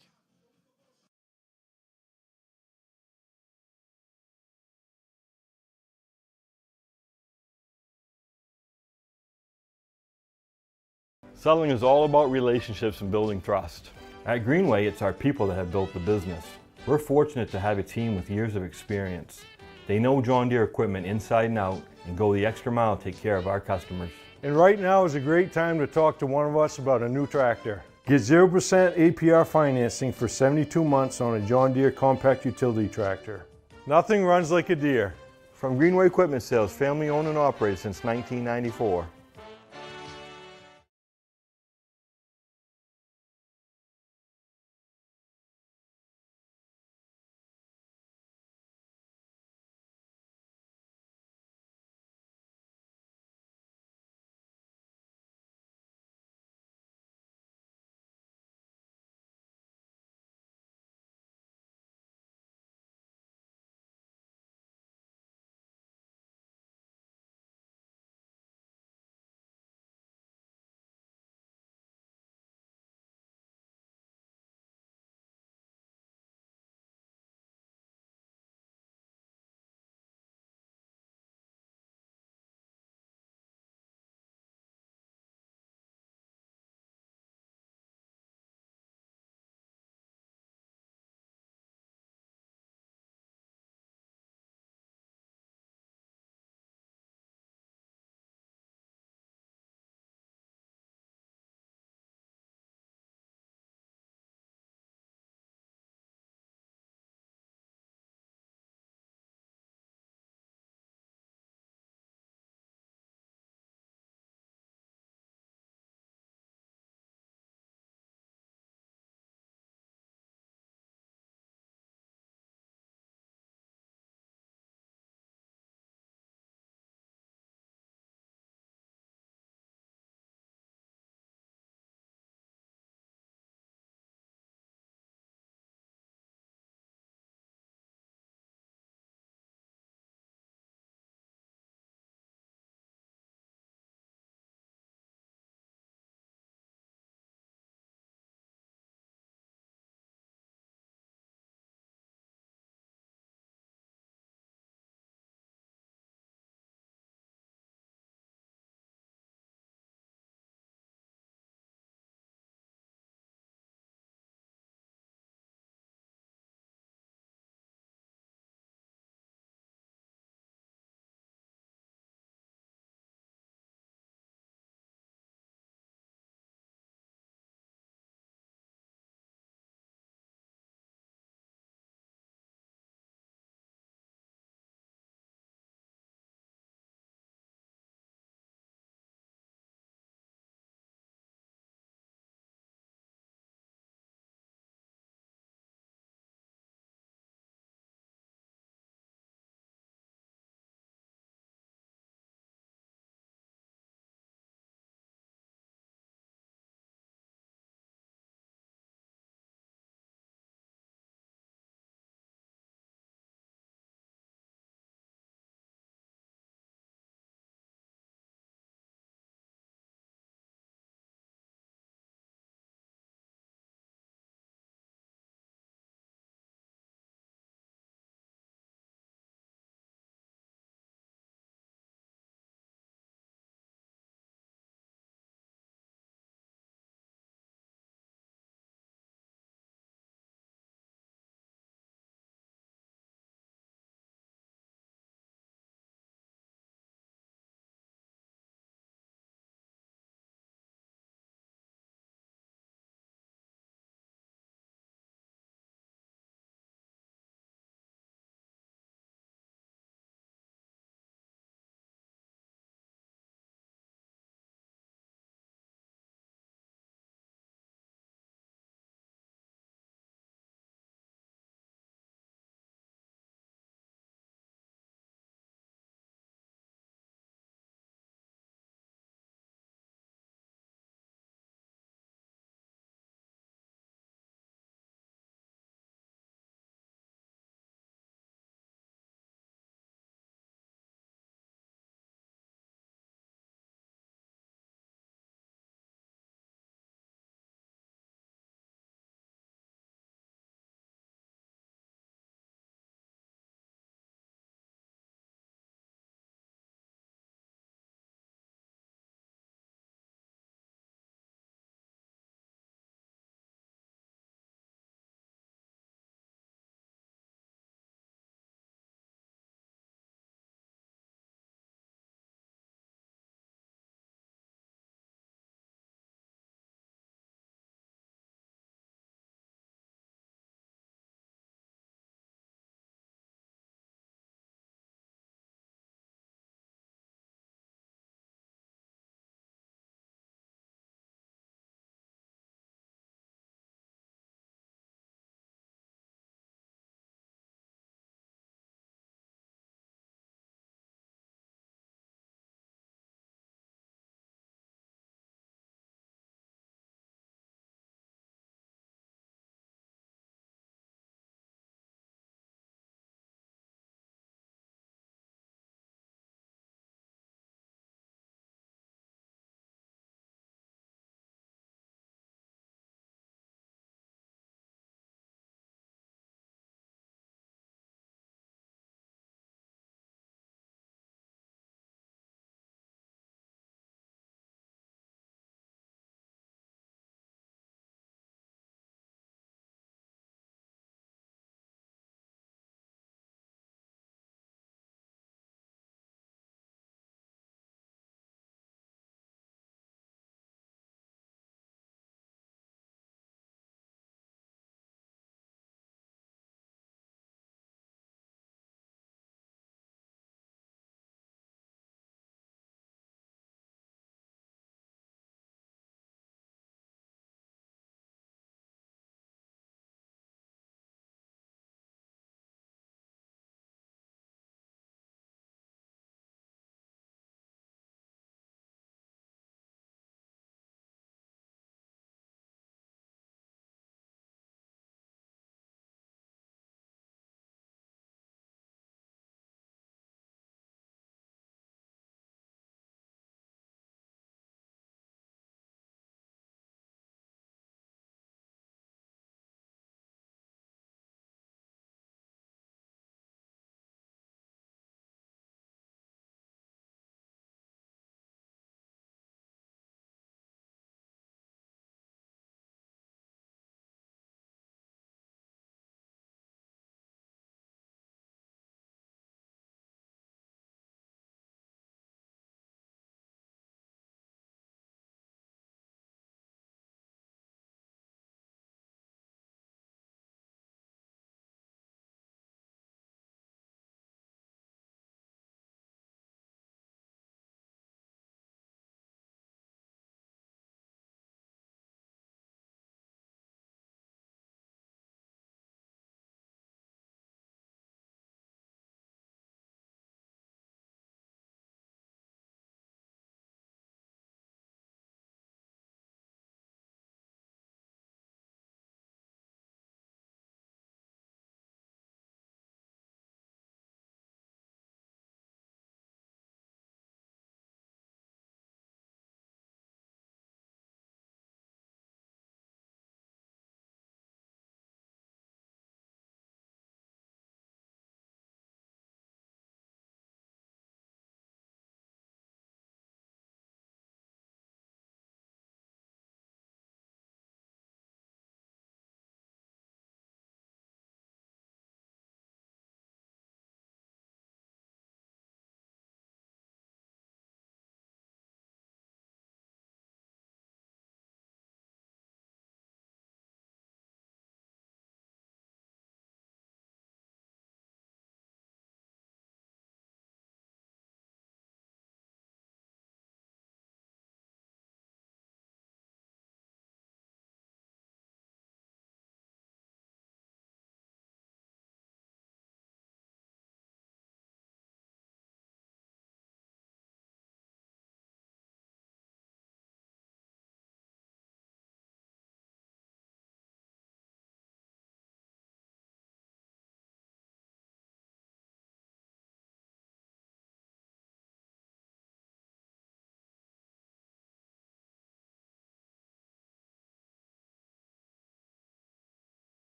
Selling is all about relationships and building trust. At Greenway, it's our people that have built the business. We're fortunate to have a team with years of experience. They know John Deere equipment inside and out and go the extra mile to take care of our customers. And right now is a great time to talk to one of us about a new tractor. Get 0% APR financing for 72 months on a John Deere compact utility tractor. Nothing runs like a Deere. From Greenway Equipment Sales, family owned and operated since 1994.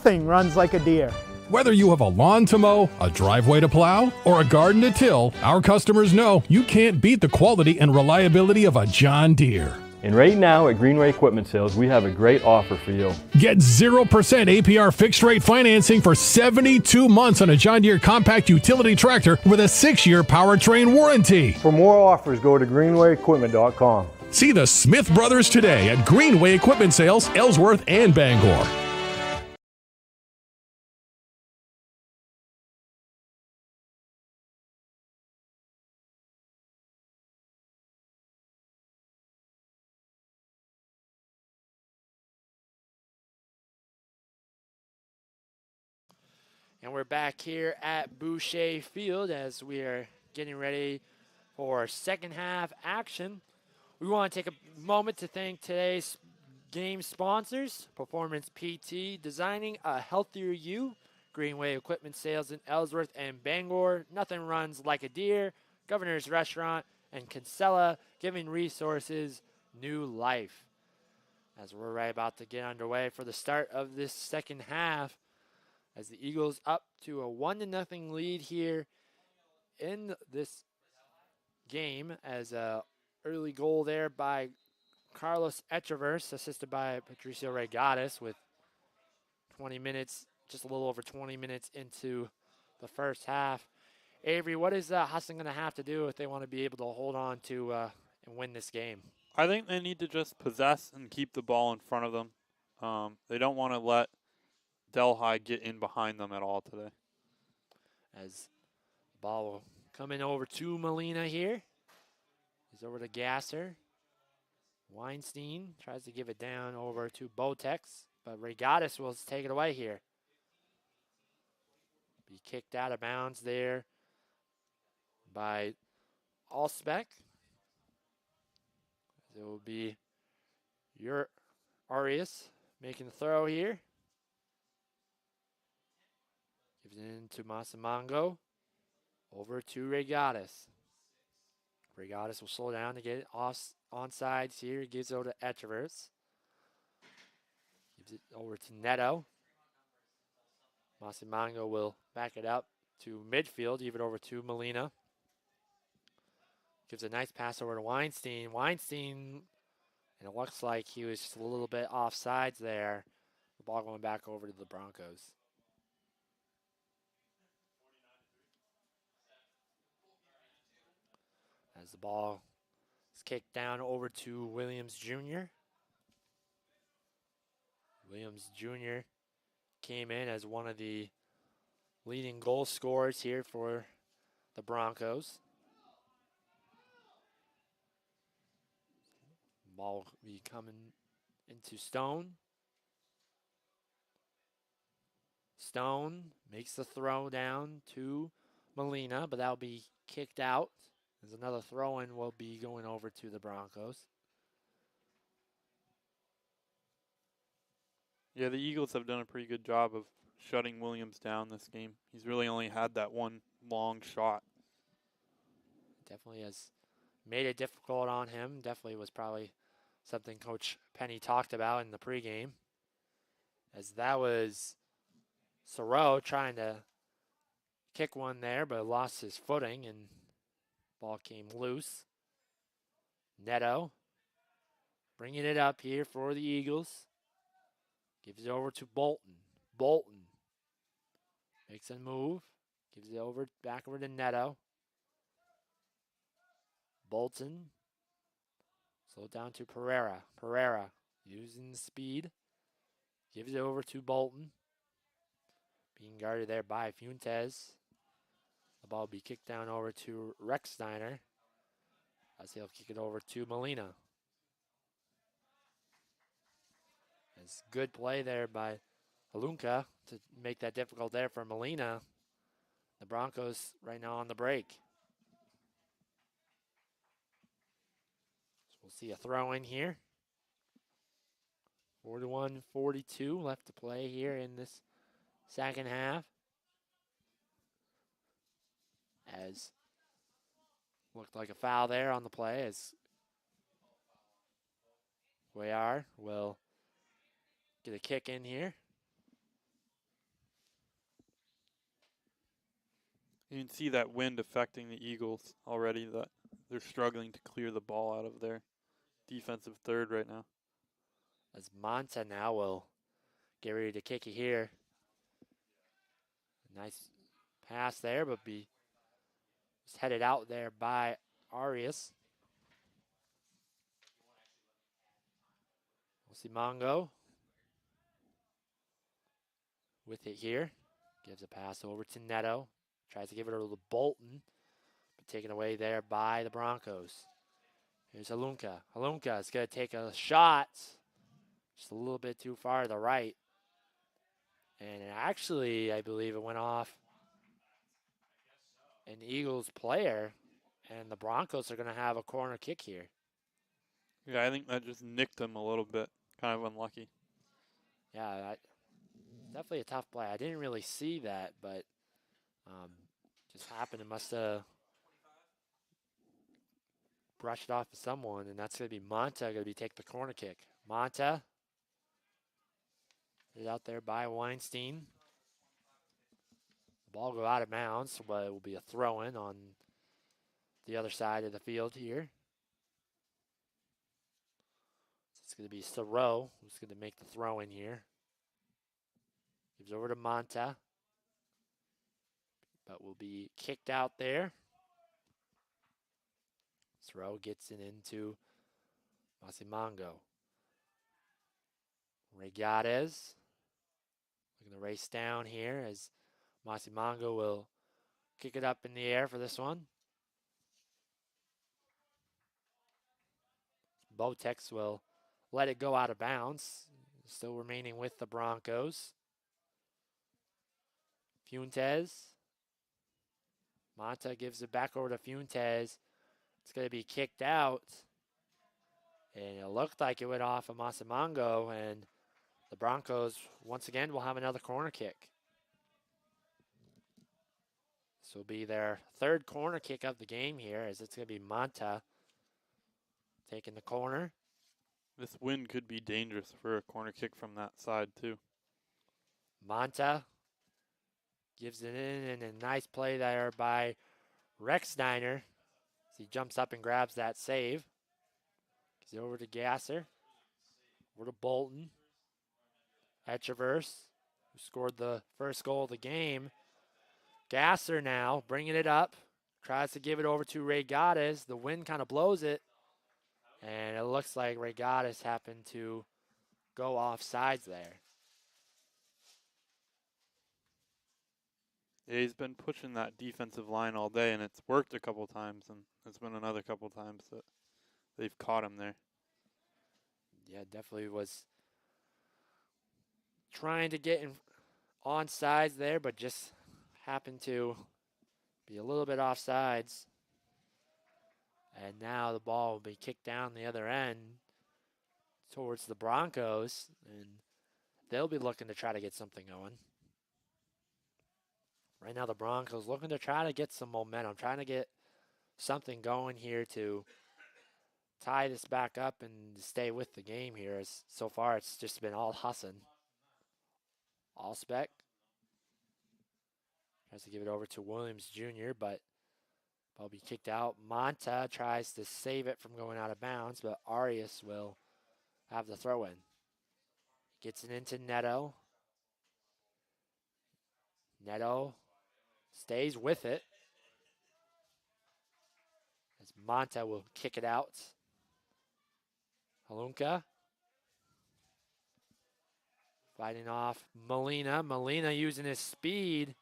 Nothing runs like a deer. Whether you have a lawn to mow, a driveway to plow, or a garden to till, our customers know you can't beat the quality and reliability of a John Deere. And right now at Greenway Equipment Sales, we have a great offer for you. Get 0% APR fixed rate financing for 72 months on a John Deere compact utility tractor with a 6-year powertrain warranty. For more offers, go to greenwayequipment.com. See the Smith Brothers today at Greenway Equipment Sales, Ellsworth and Bangor. And we're back here at Boucher Field as we are getting ready for second half action. We want to take a moment to thank today's game sponsors, Performance PT, Designing a Healthier You, Greenway Equipment Sales in Ellsworth and Bangor, Nothing Runs Like a Deer, Governor's Restaurant, and Kinsella, Giving Resources New Life. As we're right about to get underway for the start of this second half, as the Eagles up to a 1-0 lead here in this game, as a early goal there by Carlos Echeverse, assisted by Patricio Regatas, with 20 minutes, just a little over 20 minutes into the first half. Avery, what is Husson going to have to do if they want to be able to hold on to and win this game? I think they need to just possess and keep the ball in front of them. They don't want to let Delhi get in behind them at all today. As the ball will come in over to Molina here. He's over to Gasser. Weinstein tries to give it down over to Botex, but Regatas will take it away here. Be kicked out of bounds there by Allspec. It will be your Arias making the throw here. Gives it into Masamango. Over to Regatas. Regatas will slow down to get it off onsides here. Gives it over to Echeverse. Gives it over to Neto. Masamango will back it up to midfield. Give it over to Molina. Gives a nice pass over to Weinstein. Weinstein, and it looks like he was just a little bit offsides there. The ball going back over to the Broncos. As the ball is kicked down over to Williams Jr. Williams Jr. came in as one of the leading goal scorers here for the Broncos. Ball will be coming into Stone. Stone makes the throw down to Molina, but that'll be kicked out. There's another throw-in will be going over to the Broncos. Yeah, the Eagles have done a pretty good job of shutting Williams down this game. He's really only had that one long shot. Definitely has made it difficult on him. Definitely was probably something Coach Penny talked about in the pregame. As that was Sorrow trying to kick one there, but lost his footing and ball came loose. Neto bringing it up here for the Eagles. Gives it over to Bolton. Bolton makes a move. Gives it over back over to Neto. Bolton. Slow down to Pereira. Pereira using the speed. Gives it over to Bolton. Being guarded there by Fuentes. The ball will be kicked down over to Rexsteiner as he'll kick it over to Molina. It's good play there by Alunca to make that difficult there for Molina. The Broncos right now on the break. So we'll see a throw in here. 41-42 left to play here in this second half. As looked like a foul there on the play as Cuellar will get a kick in here. You can see that wind affecting the Eagles already, that they're struggling to clear the ball out of their defensive third right now. As Monta now will get ready to kick it here. Nice pass there, but was headed out there by Arias. We'll see Mongo with it here. Gives a pass over to Neto. Tries to give it over to Bolton, but taken away there by the Broncos. Here's Halunka. Halunka is going to take a shot just a little bit too far to the right. And actually, I believe it went off an Eagles player, and the Broncos are going to have a corner kick here. Yeah, I think that just nicked them a little bit. Kind of unlucky. Yeah, definitely a tough play. I didn't really see that, but just happened. It must have brushed it off of someone, and that's going to be Monta going to be taking the corner kick. Monta is out there by Weinstein. The ball go out of bounds, but it will be a throw-in on the other side of the field here. So it's going to be Thoreau who's going to make the throw-in here. Gives over to Monta, but will be kicked out there. Thoreau gets it into Masimango. Regatez looking to race down here as Masimango will kick it up in the air for this one. Botex will let it go out of bounds. Still remaining with the Broncos. Fuentes. Monta gives it back over to Fuentes. It's going to be kicked out. And it looked like it went off of Masimango, and the Broncos once again will have another corner kick. This will be their third corner kick of the game here, as it's going to be Monta taking the corner. This wind could be dangerous for a corner kick from that side, too. Monta gives it in, and a nice play there by Rexsteiner as he jumps up and grabs that save. Gives it over to Gasser. Over to Bolton. Etcheverse, who scored the first goal of the game. Gasser now bringing it up. Tries to give it over to Regatez. The wind kind of blows it. And it looks like Regatez happened to go off sides there. Yeah, he's been pushing that defensive line all day, and it's worked a couple times, and there's been another couple times that they've caught him there. Yeah, definitely was trying to get on sides there, but just happened to be a little bit off sides. And now the ball will be kicked down the other end towards the Broncos, and they'll be looking to try to get something going. Right now the Broncos looking to try to get some momentum, trying to get something going here to tie this back up and stay with the game here. As so far it's just been all Husson. Allspec tries to give it over to Williams Jr., but ball be kicked out. Monta tries to save it from going out of bounds, but Arias will have the throw in. Gets it into Neto. Neto stays with it as Monta will kick it out. Halunka fighting off Molina. Molina using his speed.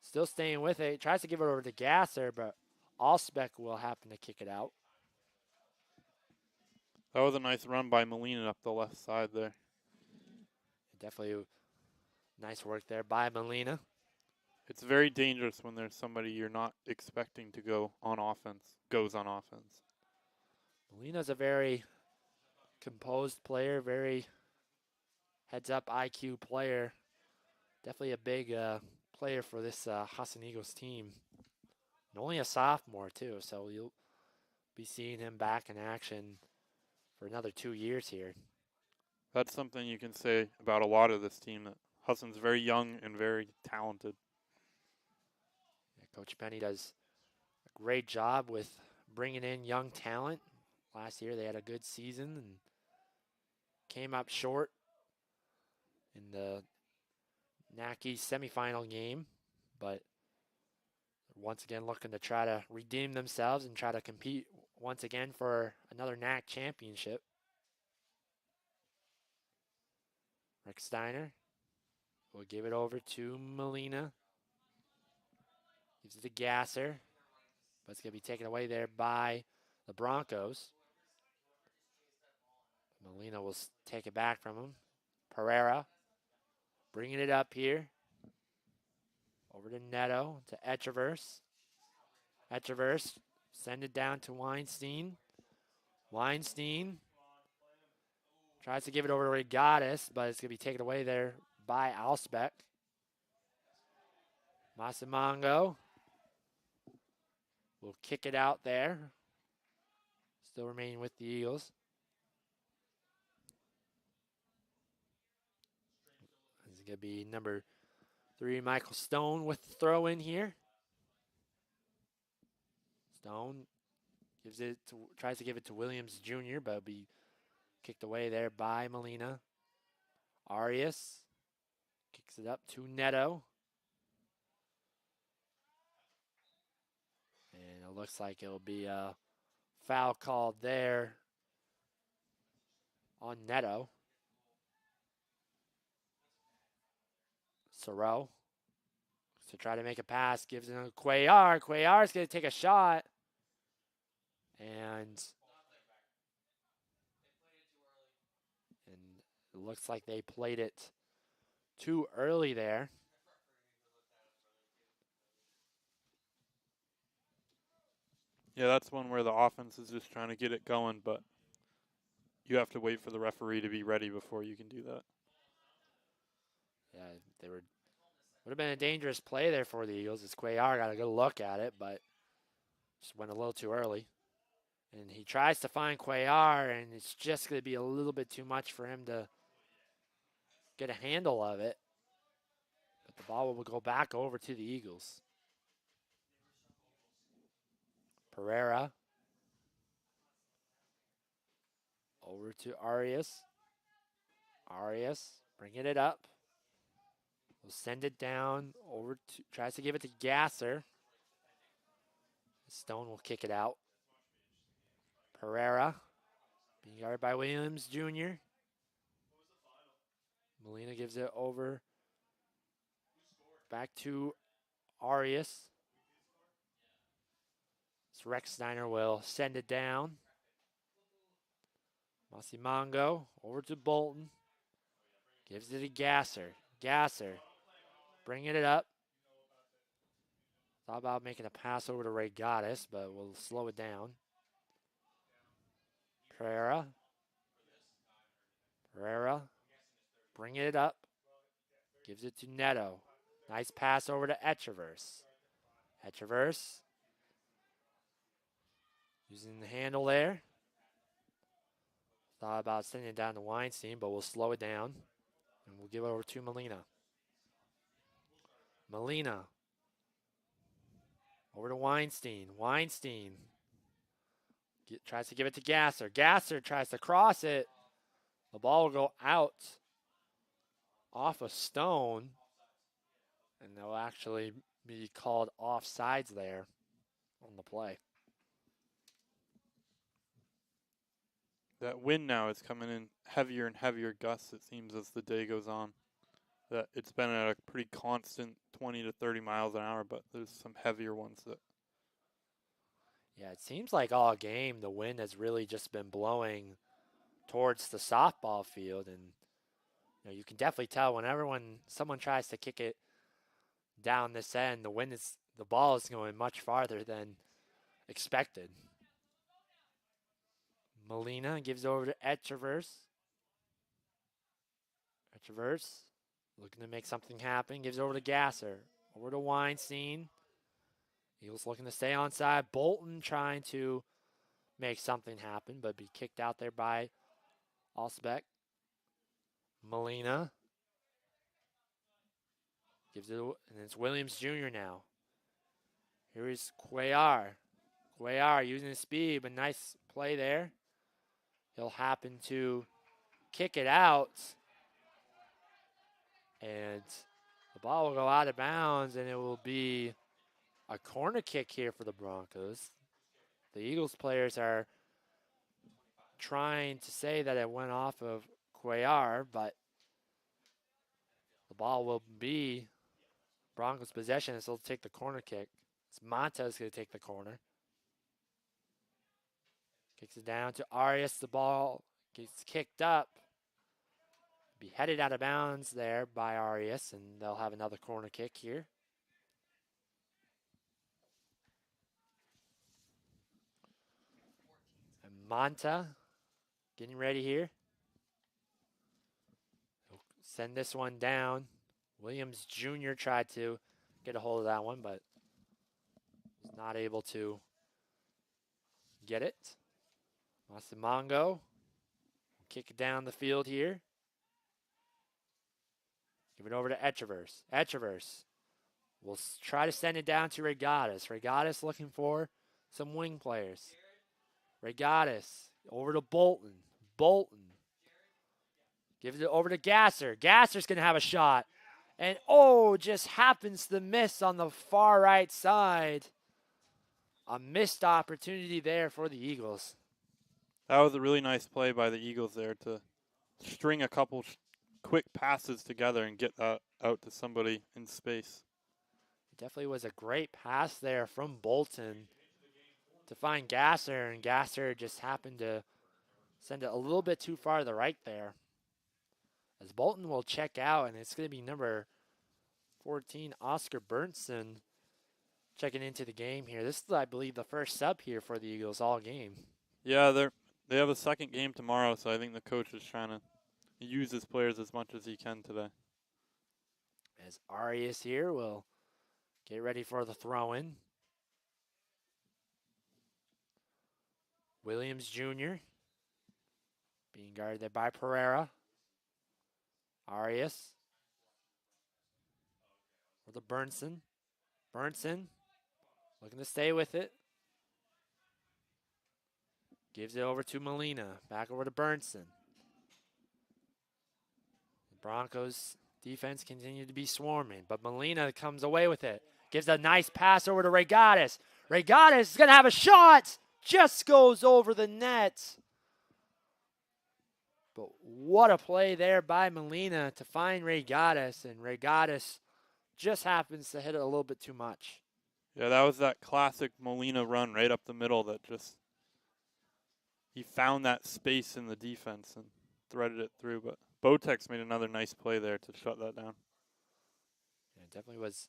Still staying with it. Tries to give it over to Gasser, but Allspec will happen to kick it out. That was a nice run by Molina up the left side there. Definitely nice work there by Molina. It's very dangerous when there's somebody you're not expecting to go on offense, goes on offense. Molina's a very composed player, very heads-up IQ player. Definitely a big player for this Husson Eagles team. And only a sophomore, too, so you'll be seeing him back in action for another 2 years here. That's something you can say about a lot of this team, that Husson's very young and very talented. Coach Penny does a great job with bringing in young talent. Last year they had a good season and came up short in the NACI semifinal game, but once again looking to try to redeem themselves and try to compete once again for another NAC championship. Rick Steiner will give it over to Molina. Gives it to Gasser, but it's going to be taken away there by the Broncos. Molina will take it back from him. Pereira bringing it up here. Over to Neto, to Echeverse. Echeverse, send it down to Weinstein. Weinstein tries to give it over to Regatas, but it's going to be taken away there by Alsbeck. Massimongo will kick it out there. Still remaining with the Eagles. This is going to be number 3, Michael Stone with the throw in here. Stone tries to give it to Williams Jr., but it'll be kicked away there by Molina. Arias kicks it up to Neto. And it looks like it'll be a foul called there on Neto. Sorrell to try to make a pass, gives it to Cuellar. Cuellar's going to take a shot. And it looks like they played it too early there. Yeah, that's one where the offense is just trying to get it going, but you have to wait for the referee to be ready before you can do that. Yeah, would have been a dangerous play there for the Eagles as Cuellar got a good look at it, but just went a little too early. And he tries to find Cuellar, and it's just going to be a little bit too much for him to get a handle of it. But the ball will go back over to the Eagles. Pereira. Over to Arias. Arias bringing it up. We'll send it down over to, tries to give it to Gasser. Stone will kick it out. Pereira being guarded by Williams Jr. Molina gives it over back to Arias. So Rex Steiner will send it down. Massimongo over to Bolton. Gives it to Gasser. Gasser bringing it up. Thought about making a pass over to Regatas, but we'll slow it down. Pereira. Pereira bringing it up. Gives it to Neto. Nice pass over to Echeverse. Echeverse using the handle there. Thought about sending it down to Weinstein, but we'll slow it down. And we'll give it over to Molina. Molina. Over to Weinstein. Weinstein tries to give it to Gasser. Gasser tries to cross it. The ball will go out off a Stone. And they'll actually be called offsides there on the play. That wind now is coming in heavier and heavier gusts, it seems, as the day goes on. That it's been at a pretty constant 20 to 30 miles an hour, but there's some heavier ones that... Yeah, it seems like all game the wind has really just been blowing towards the softball field, and you can definitely tell whenever someone tries to kick it down this end, the ball is going much farther than expected. Molina gives over to Echeverse. Echeverse looking to make something happen. Gives over to Gasser. Over to Weinstein. Eagles looking to stay onside. Bolton trying to make something happen, but be kicked out there by Alsbeck. Molina. Gives it, and it's Williams Jr. now. Here is Cuellar. Cuellar using his speed, but nice play there. He'll happen to kick it out. And the ball will go out of bounds, and it will be a corner kick here for the Broncos. The Eagles players are trying to say that it went off of Cuellar, but the ball will be Broncos possession, so they'll take the corner kick. It's Montez going to take the corner. Kicks it down to Arias. The ball gets kicked up. Be headed out of bounds there by Arias, and they'll have another corner kick here. And Monta getting ready here. He'll send this one down. Williams Jr. tried to get a hold of that one, but was not able to get it. Masimango kick it down the field here. Give it over to Echeverse. Echeverse will try to send it down to Regatas. Regatas looking for some wing players. Regatas over to Bolton. Bolton gives it over to Gasser. Gasser's going to have a shot. And just happens to miss on the far right side. A missed opportunity there for the Eagles. That was a really nice play by the Eagles there to string a couple quick passes together and get that out to somebody in space. It definitely was a great pass there from Bolton to find Gasser, and Gasser just happened to send it a little bit too far to the right there. As Bolton will check out, and it's going to be number 14, Oscar Burnson, checking into the game here. This is, I believe, the first sub here for the Eagles all game. Yeah, they have a second game tomorrow, so I think the coach is trying to use his players as much as he can today. As Arias here will get ready for the throw-in. Williams Jr. being guarded there by Pereira. Arias. For the Burnson. Burnson looking to stay with it. Gives it over to Molina. Back over to Burnson. The Broncos defense continue to be swarming, but Molina comes away with it. Gives a nice pass over to Regatas. Regatas is going to have a shot. Just goes over the net. But what a play there by Molina to find Regatas, and Regatas just happens to hit it a little bit too much. Yeah, that was that classic Molina run right up the middle that just, he found that space in the defense and threaded it through. But Botex made another nice play there to shut that down. Yeah, it definitely was.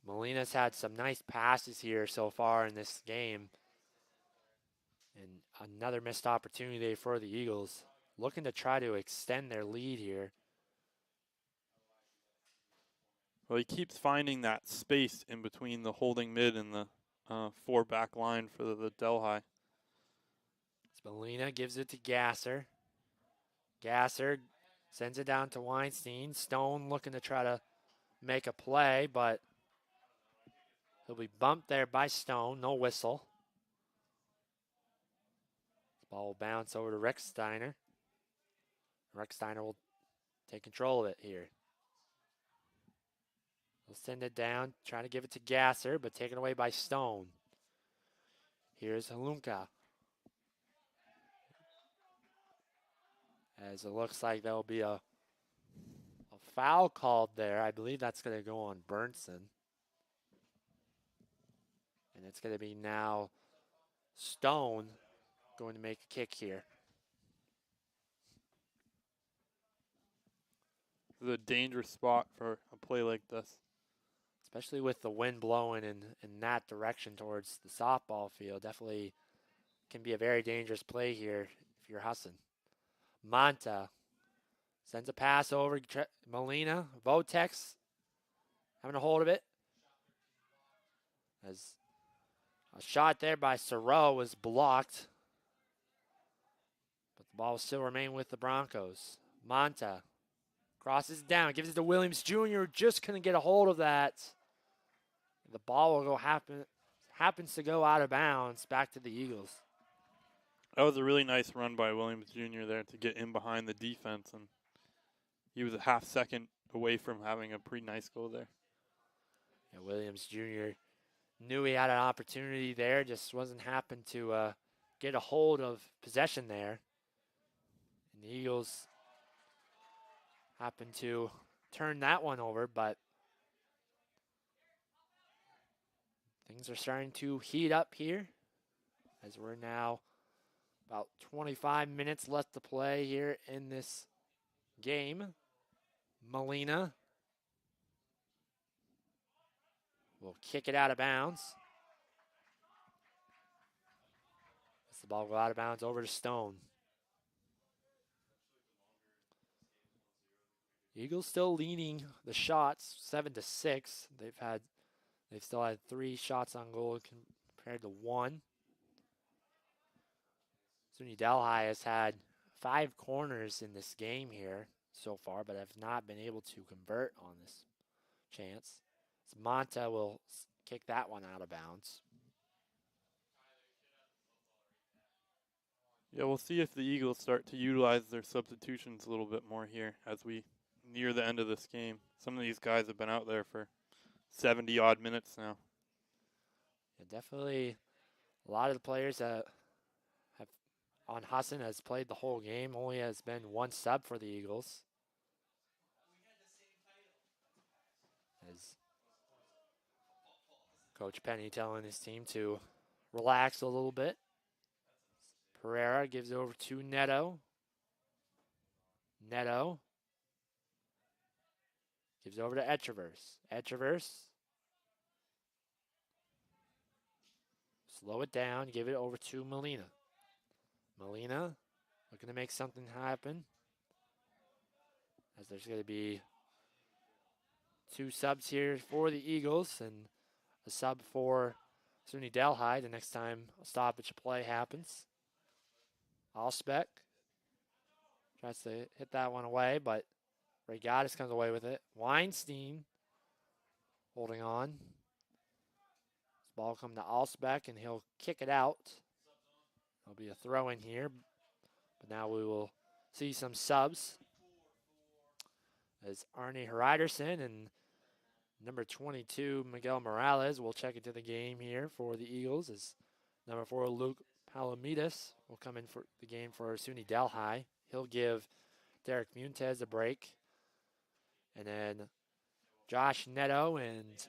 Molina's had some nice passes here so far in this game. And another missed opportunity for the Eagles, looking to try to extend their lead here. Well, he keeps finding that space in between the holding mid and the four-back line for the Delhi. Molina gives it to Gasser. Gasser sends it down to Weinstein. Stone looking to try to make a play, but he'll be bumped there by Stone. No whistle. Ball will bounce over to Rechsteiner. Rechsteiner will take control of it here. He'll send it down, trying to give it to Gasser, but taken away by Stone. Here's Halunka. As it looks like there'll be a foul called there. I believe that's going to go on Burnson. And it's going to be now Stone going to make a kick here. This is a dangerous spot for a play like this. Especially with the wind blowing in that direction towards the softball field. Definitely can be a very dangerous play here if you're Husson. Monta sends a pass over. Molina, Votex having a hold of it. As a shot there by Sorrell was blocked. But the ball will still remain with the Broncos. Monta crosses down, gives it to Williams Jr. Just couldn't get a hold of that. The ball will go happens to go out of bounds back to the Eagles. That was a really nice run by Williams Jr. there to get in behind the defense, and he was a half second away from having a pretty nice goal there. Yeah, Williams Jr. knew he had an opportunity there, just wasn't happen to get a hold of possession there. And the Eagles happened to turn that one over, but things are starting to heat up here as we're now about 25 minutes left to play here in this game. Molina will kick it out of bounds. As the ball go out of bounds over to Stone. Eagles still leading the shots 7-6. They've still had 3 shots on goal compared to 1. SUNY Delhi has had 5 corners in this game here so far, but have not been able to convert on this chance. So Monta will kick that one out of bounds. Yeah, we'll see if the Eagles start to utilize their substitutions a little bit more here as we near the end of this game. Some of these guys have been out there for 70-odd minutes now. Yeah, definitely a lot of the players that have on Husson has played the whole game. Only has been 1 sub for the Eagles. As Coach Penny telling his team to relax a little bit. Pereira gives it over to Neto. Neto gives it over to Etcheverse. Etcheverse. Slow it down. Give it over to Molina. Molina looking to make something happen. As there's going to be 2 subs here for the Eagles and a sub for SUNY Delhi the next time a stoppage play happens. Alsbeck tries to hit that one away, but Regatas comes away with it. Weinstein holding on. This ball come to Alsbeck, and he'll kick it out. There'll be a throw in here, but now we will see some subs as Arnie Hreiderson and number 22, Miguel Morales, will check into the game here for the Eagles, as number 4, Luke Palomides will come in for the game for SUNY Delhi. He'll give Derek Muniz a break. And then Josh Neto and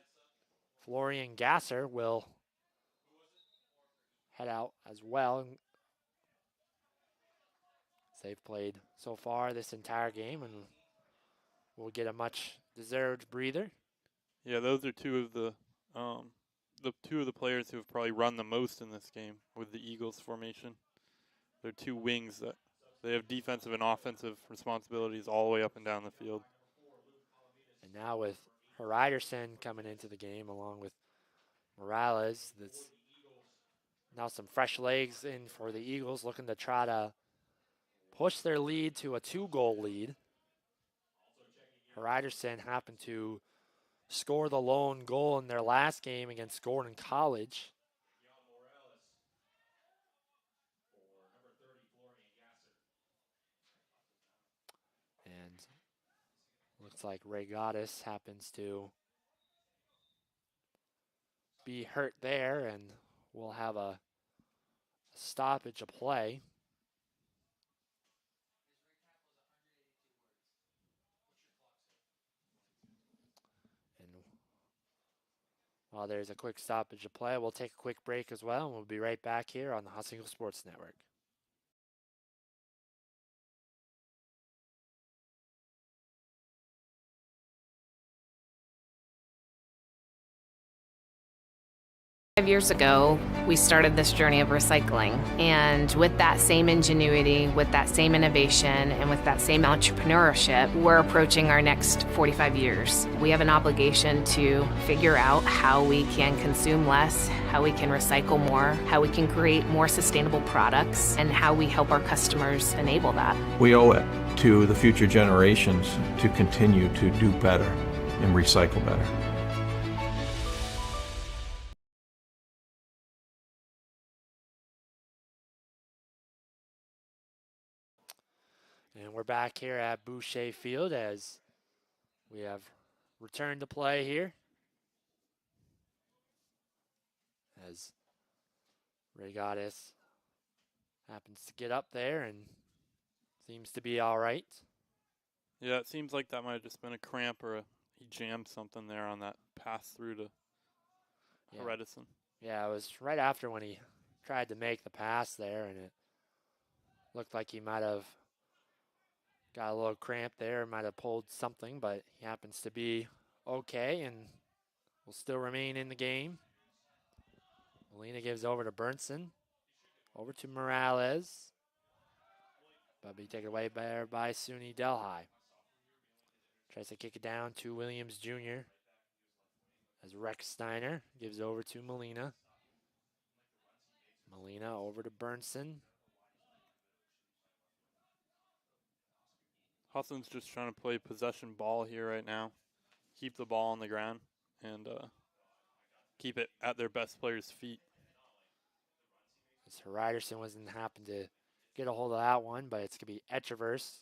Florian Gasser will head out as well. They've played so far this entire game and will get a much deserved breather. Yeah, those are 2 of the 2 of the players who have probably run the most in this game with the Eagles formation. They're 2 wings that they have defensive and offensive responsibilities all the way up and down the field. And now with Hreiderson coming into the game along with Morales, that's now some fresh legs in for the Eagles, looking to try to push their lead to a 2-goal lead. Hreiderson happened to score the lone goal in their last game against Gordon College. And looks like Regatas happens to be hurt there, and we'll have a stoppage of play. While there's a quick stoppage of play, we'll take a quick break as well, and we'll be right back here on the Husson Eagles Sports Network. 5 years ago, we started this journey of recycling. And with that same ingenuity, with that same innovation, and with that same entrepreneurship, we're approaching our next 45 years. We have an obligation to figure out how we can consume less, how we can recycle more, how we can create more sustainable products, and how we help our customers enable that. We owe it to the future generations to continue to do better and recycle better. And we're back here at Boucher Field as we have returned to play here. As Regatas happens to get up there and seems to be all right. Yeah, it seems like that might have just been a cramp or he jammed something there on that pass through to Redison. Yeah, it was right after when he tried to make the pass there, and it looked like he might have got a little cramp there, might have pulled something, but he happens to be okay and will still remain in the game. Molina gives over to Burnson, over to Morales, but be taken away by SUNY Delhi. Tries to kick it down to Williams Jr. as Rex Steiner gives over to Molina. Molina over to Burnson. Husson's just trying to play possession ball here right now. Keep the ball on the ground and keep it at their best player's feet. As Ryderson wasn't happen to get a hold of that one, but it's going to be Echeverse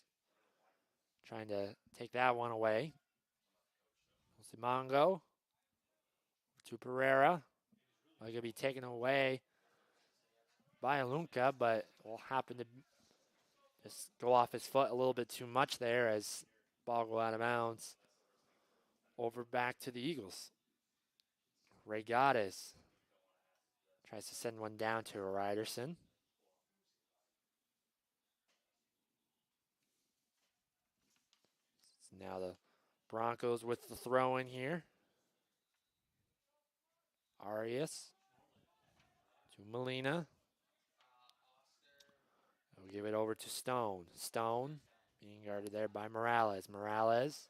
trying to take that one away. Simongo to Pereira. Going to be taken away by Alunca, but will happen to just go off his foot a little bit too much there as ball go out of bounds. Over back to the Eagles. Regatas tries to send one down to Ryderson. Now the Broncos with the throw in here. Arias to Molina. We'll give it over to Stone. Stone being guarded there by Morales. Morales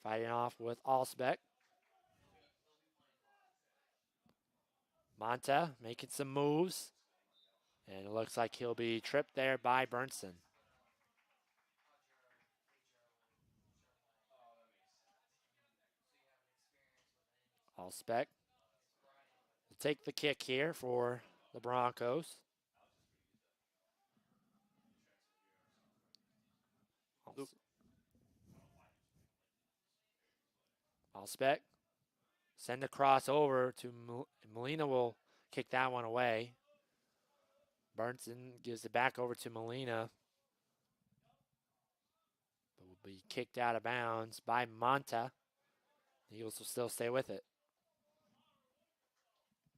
fighting off with Allsbeck. Monta making some moves. And it looks like he'll be tripped there by Burnson. Allsbeck will take the kick here for the Broncos. Allsbeck send a cross over to Molina. Will kick that one away. Burnson gives it back over to Molina. But will be kicked out of bounds by Monta. The Eagles will still stay with it.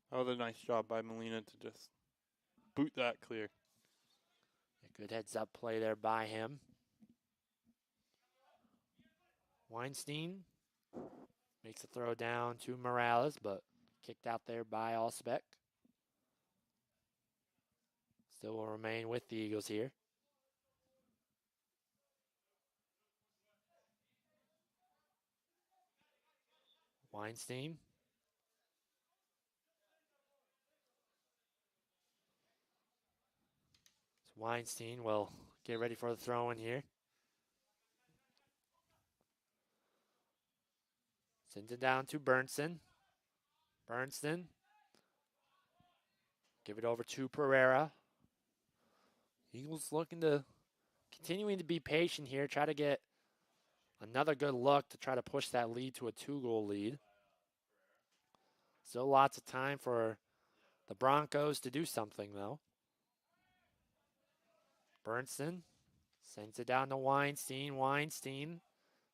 Oh, the nice job by Molina to just boot that clear. A good heads-up play there by him. Weinstein makes a throw down to Morales, but kicked out there by Allsbeck. Still will remain with the Eagles here. Weinstein. So Weinstein will get ready for the throw in here. Sends it down to Burnson. Burnson. Give it over to Pereira. Eagles looking to, continuing to be patient here. Try to get another good look to try to push that lead to a 2-goal lead. Still lots of time for the Broncos to do something, though. Burnson sends it down to Weinstein. Weinstein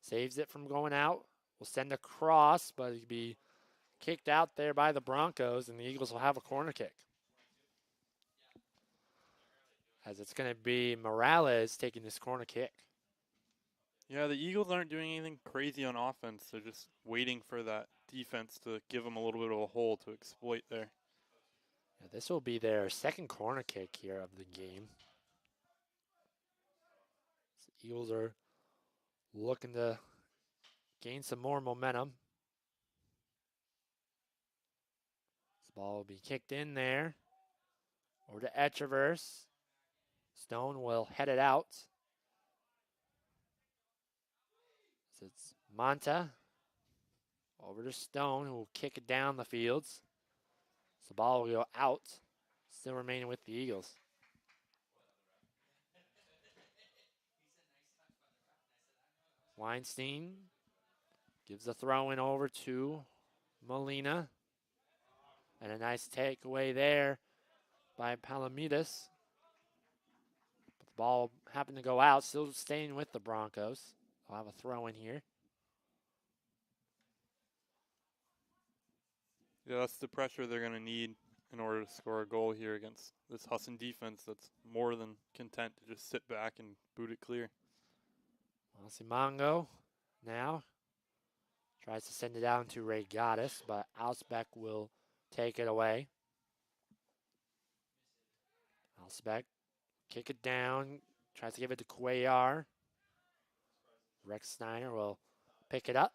saves it from going out. Will send a cross, but it'll be kicked out there by the Broncos, and the Eagles will have a corner kick. As it's going to be Morales taking this corner kick. Yeah, the Eagles aren't doing anything crazy on offense. They're just waiting for that defense to give them a little bit of a hole to exploit there. Yeah, this will be their second corner kick here of the game. So Eagles are looking to gain some more momentum. This ball will be kicked in there. Over to Echeverse. Stone will head it out. So it's Monta. Over to Stone, who will kick it down the fields. So the ball will go out. Still remaining with the Eagles. Weinstein gives the throw in over to Molina. And a nice takeaway there by Palomides. But the ball happened to go out, still staying with the Broncos. They'll have a throw in here. Yeah, that's the pressure they're going to need in order to score a goal here against this Husson defense that's more than content to just sit back and boot it clear. Mongo now tries to send it down to Ray Gaddis, but Ausbeck will take it away. Ausbeck kick it down, tries to give it to Cuellar. Rex Steiner will pick it up.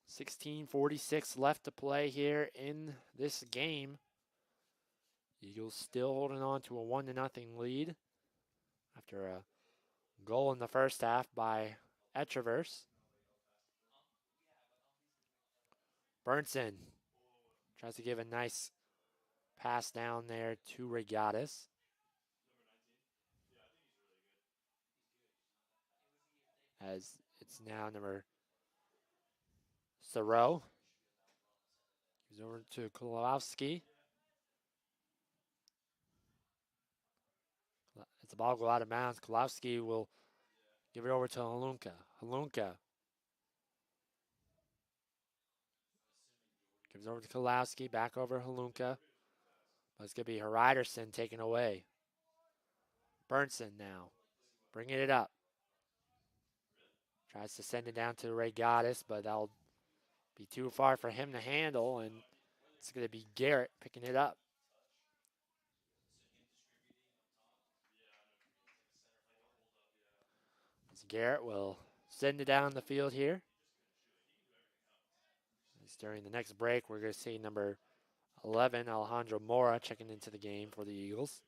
16:46 left to play here in this game. Eagles still holding on to a 1-0 lead after a goal in the first half by Etcheverse. Burnson tries to give a nice pass down there to Regatas. As it's now number Thoreau. He's over to Kulowski. As the ball go out of bounds, Kulowski will give it over to Halunka. Halunka gives it over to Kulowski, back over Halunka. But it's going to be Hryderson taken away. Burnson now, bringing it up. Tries to send it down to Ray Gaddis, but that'll be too far for him to handle, and it's going to be Garrett picking it up. As Garrett will send it down the field here. As during the next break, we're going to see number 11, Alejandro Mora, checking into the game for the Eagles.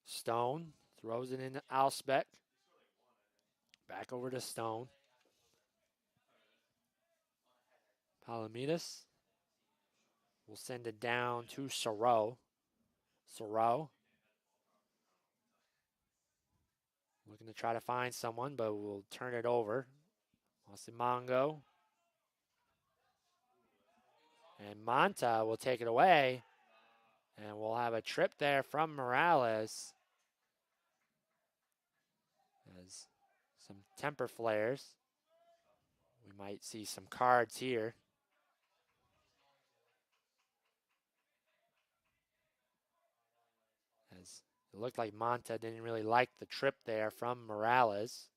Stone throws it into Ausbeck. Back over to Stone. Palomides will send it down to Sorrow. Sorrow looking to try to find someone, but will turn it over. Mongo. And Monta will take it away. And we'll have a trip there from Morales. As some temper flares. We might see some cards here. As it looked like Monta didn't really like the trip there from Morales.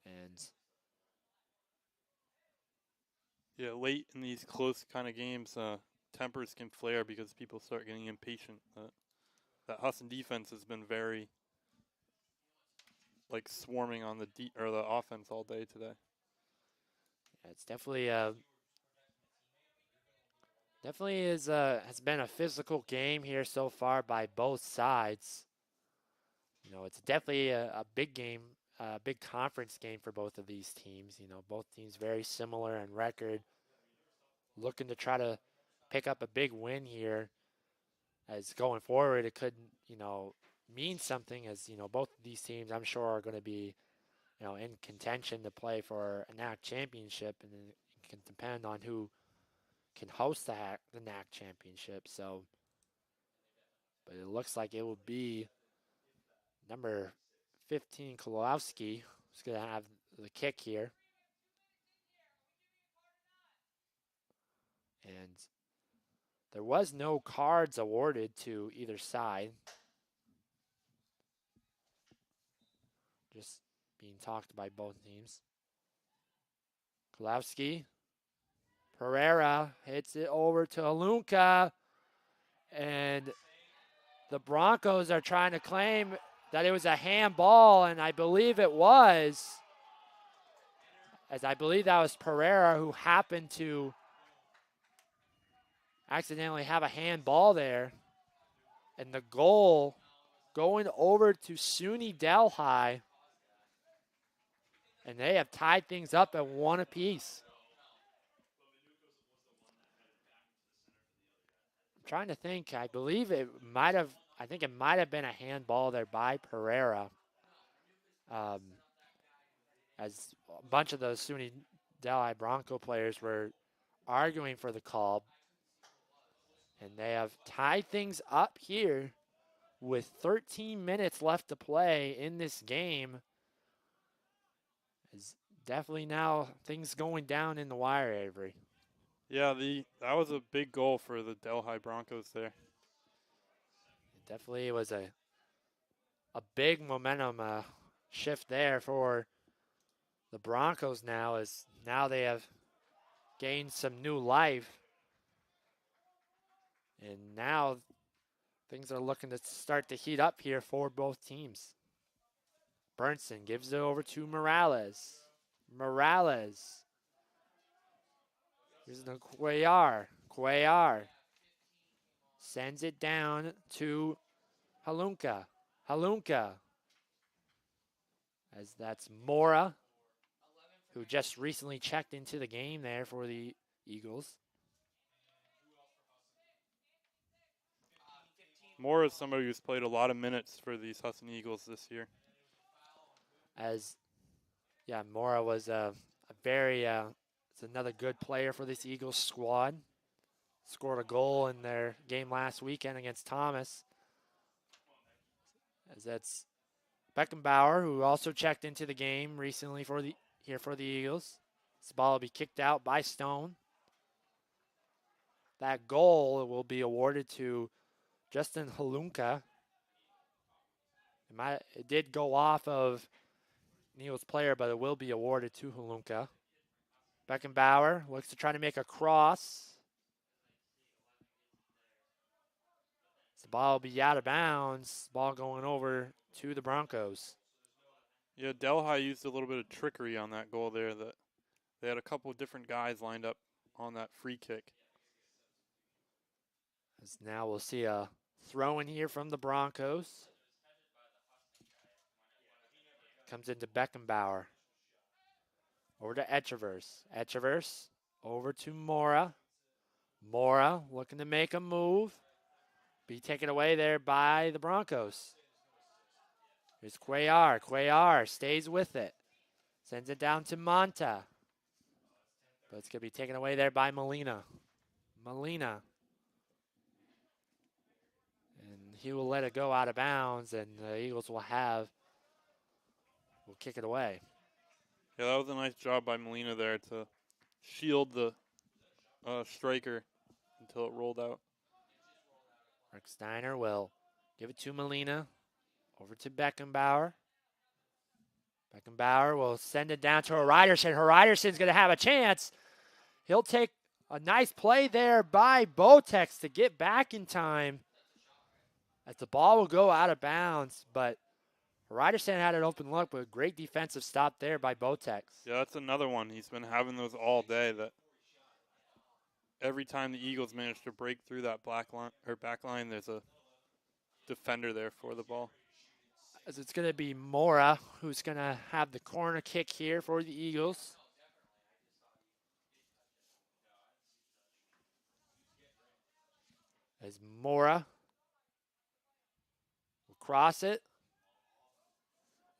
And yeah, late in these close kind of games, tempers can flare because people start getting impatient. That Husson defense has been very swarming on the the offense all day today. Yeah, it's definitely has been a physical game here so far by both sides. You know, it's definitely a big game, a big conference game for both of these teams. You know, both teams very similar in record, looking to try to pick up a big win here. As going forward, it could, mean something, as, both of these teams, I'm sure, are going to be, in contention to play for a NAC championship, and it can depend on who can host the NAC championship. So, but it looks like it will be number 15, Kolowski, who's going to have the kick here. And there was no cards awarded to either side. Just being talked by both teams. Kolowski. Pereira hits it over to Halunka. And the Broncos are trying to claim that it was a handball, and I believe it was. As I believe that was Pereira who happened to accidentally have a handball there. And the goal going over to SUNY Delhi. And they have tied things up at 1 apiece. I'm trying to think. I believe I think it might have been a handball there by Pereira. As a bunch of the SUNY Delhi Bronco players were arguing for the call. And they have tied things up here with 13 minutes left to play in this game. It's definitely now things going down in the wire, Avery. Yeah, that was a big goal for the Delhi Broncos there. It definitely was a big momentum shift there for the Broncos now, as now they have gained some new life. And now things are looking to start to heat up here for both teams. Burnson gives it over to Morales. Morales. Here's the Cuellar. Cuellar sends it down to Halunka. Halunka. As that's Mora, who just recently checked into the game there for the Eagles. Moore is somebody who's played a lot of minutes for these Husson Eagles this year. Mora was a very, it's another good player for this Eagles squad. Scored a goal in their game last weekend against Thomas. As that's Beckenbauer, who also checked into the game recently for the Eagles. This ball will be kicked out by Stone. That goal will be awarded to Justin Halunka. It did go off of an Eagles player, but it will be awarded to Halunka. Beckenbauer looks to try to make a cross. The ball will be out of bounds. Ball going over to the Broncos. Yeah, Delhi used a little bit of trickery on that goal there. That they had a couple of different guys lined up on that free kick. As now we'll see a throw in here from the Broncos. Comes into Beckenbauer. Over to Echeverse. Echeverse over to Mora. Mora looking to make a move. Be taken away there by the Broncos. Here's Cuellar. Cuellar stays with it. Sends it down to Monta. But it's going to be taken away there by Molina. Molina. And he will let it go out of bounds, and the Eagles will kick it away. Yeah, that was a nice job by Molina there to shield the striker until it rolled out. Mark Steiner will give it to Molina. Over to Beckenbauer. Beckenbauer will send it down to Ryderson. Ryderson's going to have a chance. He'll take a nice play there by Botex to get back in time. As the ball will go out of bounds, but Ryderson had an open look, but a great defensive stop there by Botex. Yeah, that's another one. He's been having those all day. That every time the Eagles manage to break through that back line, there's a defender there for the ball. As it's going to be Mora who's going to have the corner kick here for the Eagles. As Mora will cross it.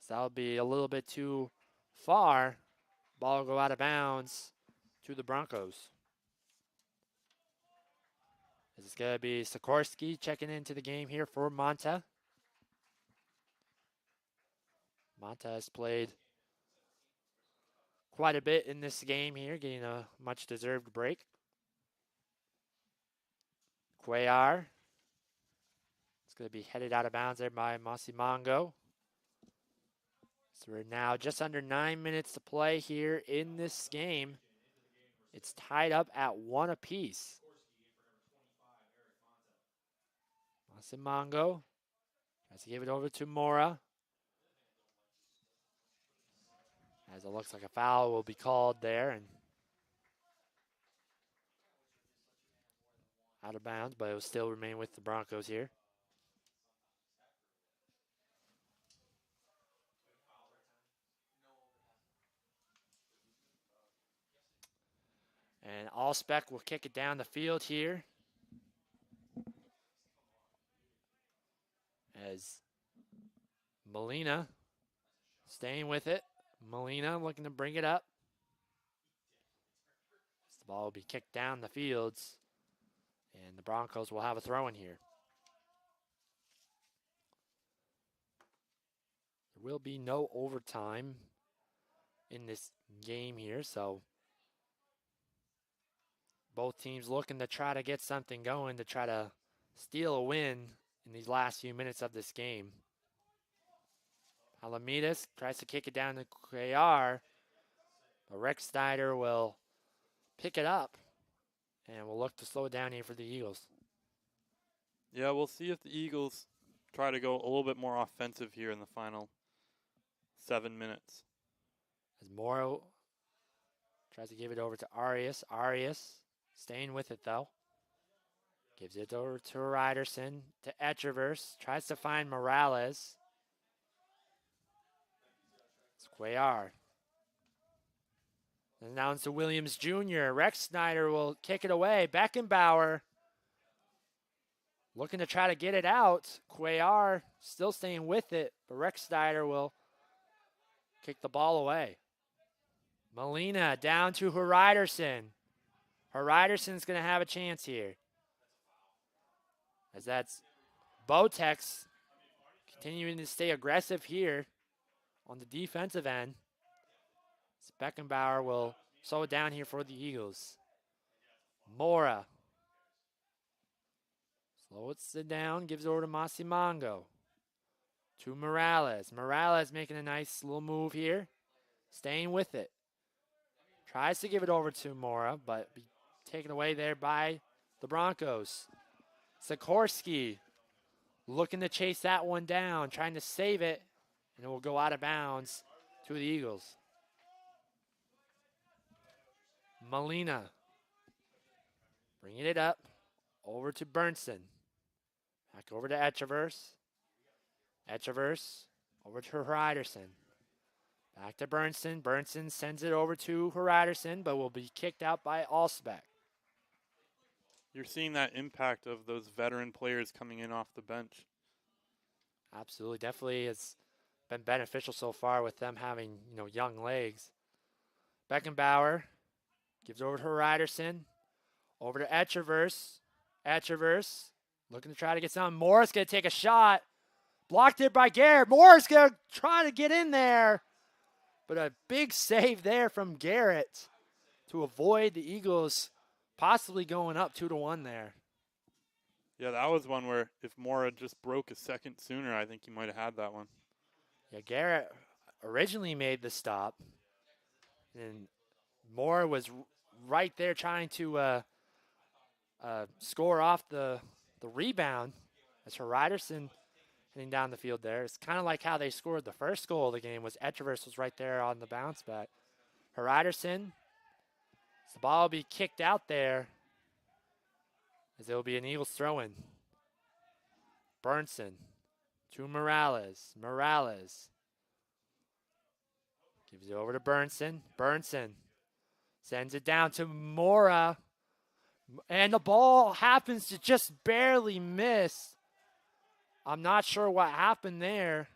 So that'll be a little bit too far. Ball will go out of bounds to the Broncos. This is going to be Sikorsky checking into the game here for Monta. Monta has played quite a bit in this game here, getting a much-deserved break. Cuellar. It's going to be headed out of bounds there by Masimango. So we're now just under 9 minutes to play here in this game. It's tied up at 1 apiece. Masimango tries to give it over to Mora. As it looks like a foul will be called there and out of bounds, but it will still remain with the Broncos here. And Allspec will kick it down the field here. as Molina staying with it. Molina looking to bring it up. The ball will be kicked down the fields, and the Broncos will have a throw in here. There will be no overtime in this game here, so both teams looking to try to get something going to try to steal a win in these last few minutes of this game. Alamidas tries to kick it down to Cuellar, but Rex Snyder will pick it up, and we'll look to slow it down here for the Eagles. Yeah, we'll see if the Eagles try to go a little bit more offensive here in the final 7 minutes. As Morrow tries to give it over to Arias. Arias staying with it, though. Gives it over to Ryderson, to Etcheverse. Tries to find Morales. It's Cuellar. And now it's to Williams Jr. Rex Snyder will kick it away. Beckenbauer looking to try to get it out. Cuellar still staying with it, but Rex Snyder will kick the ball away. Molina down to Ryderson. Ryderson's going to have a chance here. As that's Botex continuing to stay aggressive here on the defensive end. So Beckenbauer will slow it down here for the Eagles. Mora slows it down, gives it over to Masimango. To Morales. Morales making a nice little move here. Staying with it. Tries to give it over to Mora, but be taken away there by the Broncos. Sikorsky looking to chase that one down, trying to save it, and it will go out of bounds to the Eagles. Molina bringing it up over to Burnson. Back over to Etcheverse. Etcheverse over to Ryderson. Back to Burnson. Burnson sends it over to Ryderson, but will be kicked out by Alsbeck. You're seeing that impact of those veteran players coming in off the bench. Absolutely. Definitely it's been beneficial so far with them having, young legs. Beckenbauer gives over to Ryderson. Over to Etcheverse. Etcheverse looking to try to get something. Morris going to take a shot. Blocked it by Garrett. Morris going to try to get in there. But a big save there from Garrett to avoid the Eagles possibly going up 2-1 there. Yeah, that was one where if Mora just broke a second sooner, I think he might have had that one. Yeah, Garrett originally made the stop. And Mora was right there trying to score off the rebound. As Ryderson heading down the field there. It's kind of like how they scored the first goal of the game was Etcheverse was right there on the bounce back. Ryderson. The ball will be kicked out there as it will be an Eagles throw-in. Burnson to Morales. Morales gives it over to Burnson. Burnson sends it down to Mora. And the ball happens to just barely miss. I'm not sure what happened there.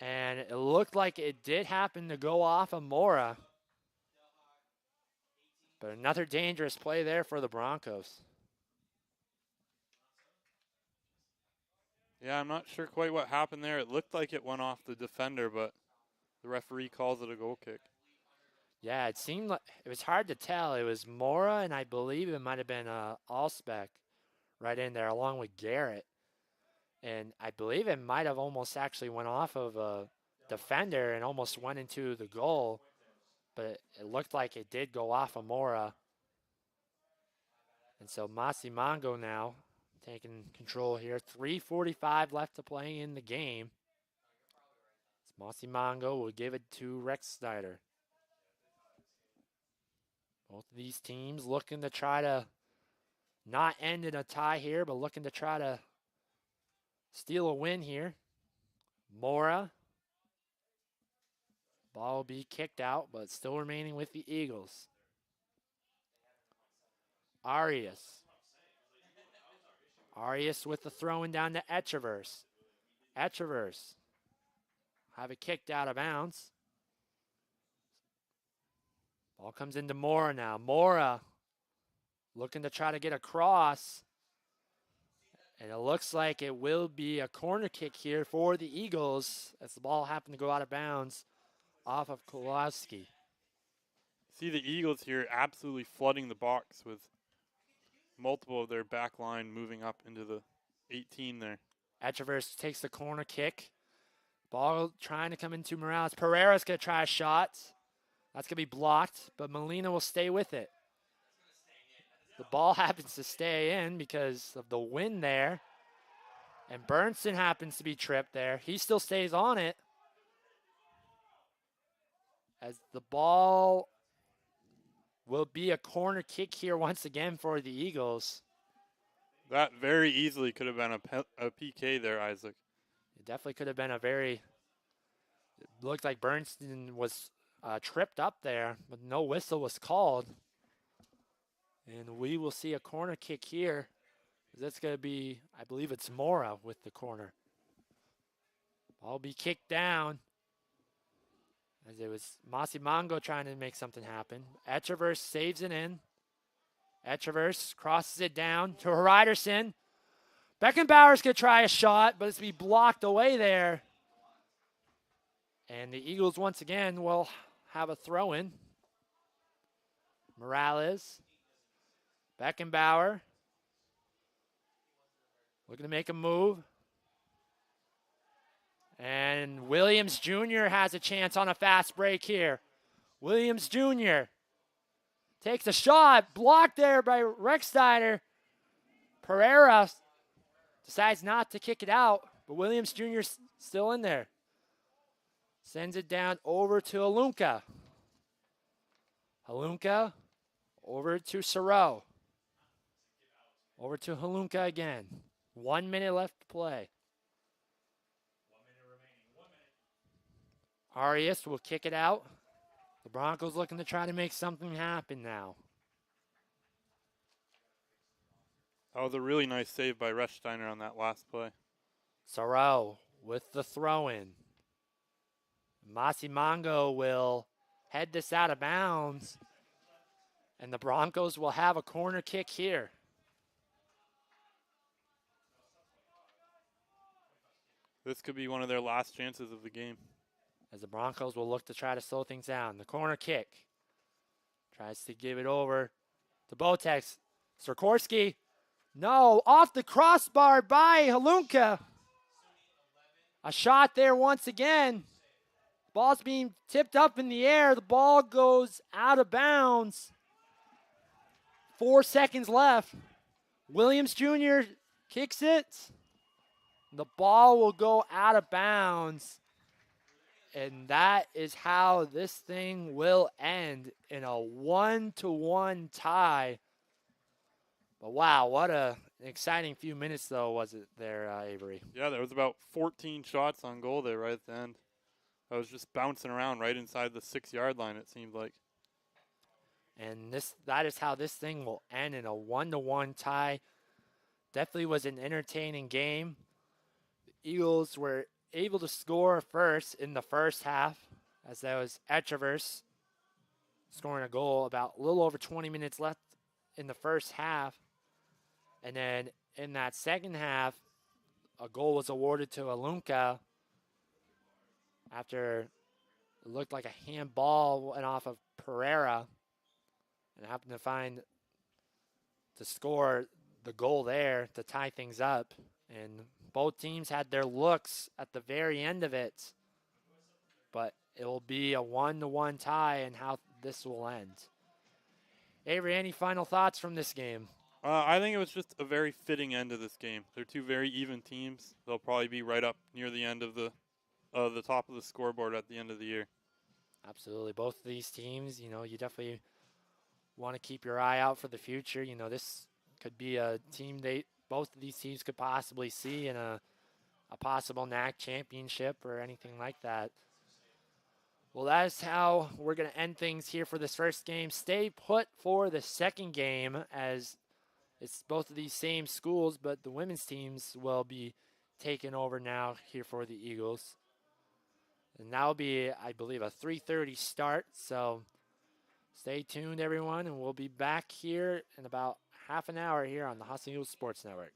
And it looked like it did happen to go off of Mora. But another dangerous play there for the Broncos. Yeah, I'm not sure quite what happened there. It looked like it went off the defender, but the referee calls it a goal kick. Yeah, it seemed like it was hard to tell. It was Mora, and I believe it might have been Alsbeck right in there along with Garrett. And I believe it might have almost actually went off of a defender and almost went into the goal. But it looked like it did go off of Mora. And so Masimango now taking control here. 3:45 left to play in the game. Masimango will give it to Rex Snyder. Both of these teams looking to try to not end in a tie here, but looking to try to steal a win here. Mora. Ball will be kicked out, but still remaining with the Eagles. Arias. Arias with the throw-in down to Etchevers. Etchevers have it kicked out of bounds. Ball comes into Mora now. Mora looking to try to get across. And it looks like it will be a corner kick here for the Eagles as the ball happened to go out of bounds off of Kowalski. See the Eagles here absolutely flooding the box with multiple of their back line moving up into the 18 there. Etchevers takes the corner kick. Ball trying to come into Morales. Pereira's going to try a shot. That's going to be blocked, but Molina will stay with it. The ball happens to stay in because of the wind there. And Bernson happens to be tripped there. He still stays on it. As the ball will be a corner kick here once again for the Eagles. That very easily could have been a PK there, Isaac. It definitely could have been it looked like Bernstein was tripped up there, but no whistle was called. And we will see a corner kick here. That's going to be, I believe it's Mora with the corner. Ball be kicked down. As it was Masimango trying to make something happen. Etchevers saves it in. Etchevers crosses it down to Ryderson. Beckenbauer's going to try a shot, but it's going to be blocked away there. And the Eagles once again will have a throw-in. Morales. Beckenbauer. Looking to make a move. And Williams Jr. has a chance on a fast break here. Williams Jr. takes a shot. Blocked there by Rechsteiner. Pereira decides not to kick it out, but Williams Jr. is still in there. Sends it down over to Halunka. Halunka over to Sorrow. Over to Halunka again. 1 minute left to play. Arias will kick it out. The Broncos looking to try to make something happen now. That was a really nice save by Rechsteiner on that last play. Sorrow with the throw-in. Masimango will head this out of bounds. And the Broncos will have a corner kick here. This could be one of their last chances of the game. As the Broncos will look to try to slow things down. The corner kick. Tries to give it over to Botex. Sikorsky. No, off the crossbar by Halunka. A shot there once again. Ball's being tipped up in the air. The ball goes out of bounds. 4 seconds left. Williams Jr. kicks it. The ball will go out of bounds. And that is how this thing will end in a 1-1 tie. But wow, what an exciting few minutes, though, was it there, Avery? Yeah, there was about 14 shots on goal there right at the end. I was just bouncing around right inside the 6-yard line, it seemed like. And that is how this thing will end in a 1-1 tie. Definitely was an entertaining game. The Eagles were able to score first in the first half, as that was Etchevers scoring a goal about a little over 20 minutes left in the first half. And then in that second half, a goal was awarded to Halunka after it looked like a handball went off of Pereira and happened to find to score the goal there to tie things up. And both teams had their looks at the very end of it. But it will be a 1-1 tie and how this will end. Avery, any final thoughts from this game? I think it was just a very fitting end of this game. They're two very even teams. They'll probably be right up near the end of the top of the scoreboard at the end of the year. Absolutely. Both of these teams, you definitely want to keep your eye out for the future. This could be a team both of these teams could possibly see in a possible NAC championship or anything like that. Well, that is how we're going to end things here for this first game. Stay put for the second game as It's both of these same schools, but the women's teams will be taking over now here for the Eagles. And that'll be, I believe, a 3:30 start. So stay tuned, everyone, and we'll be back here in about half an hour here on the Husson Eagles Sports Network.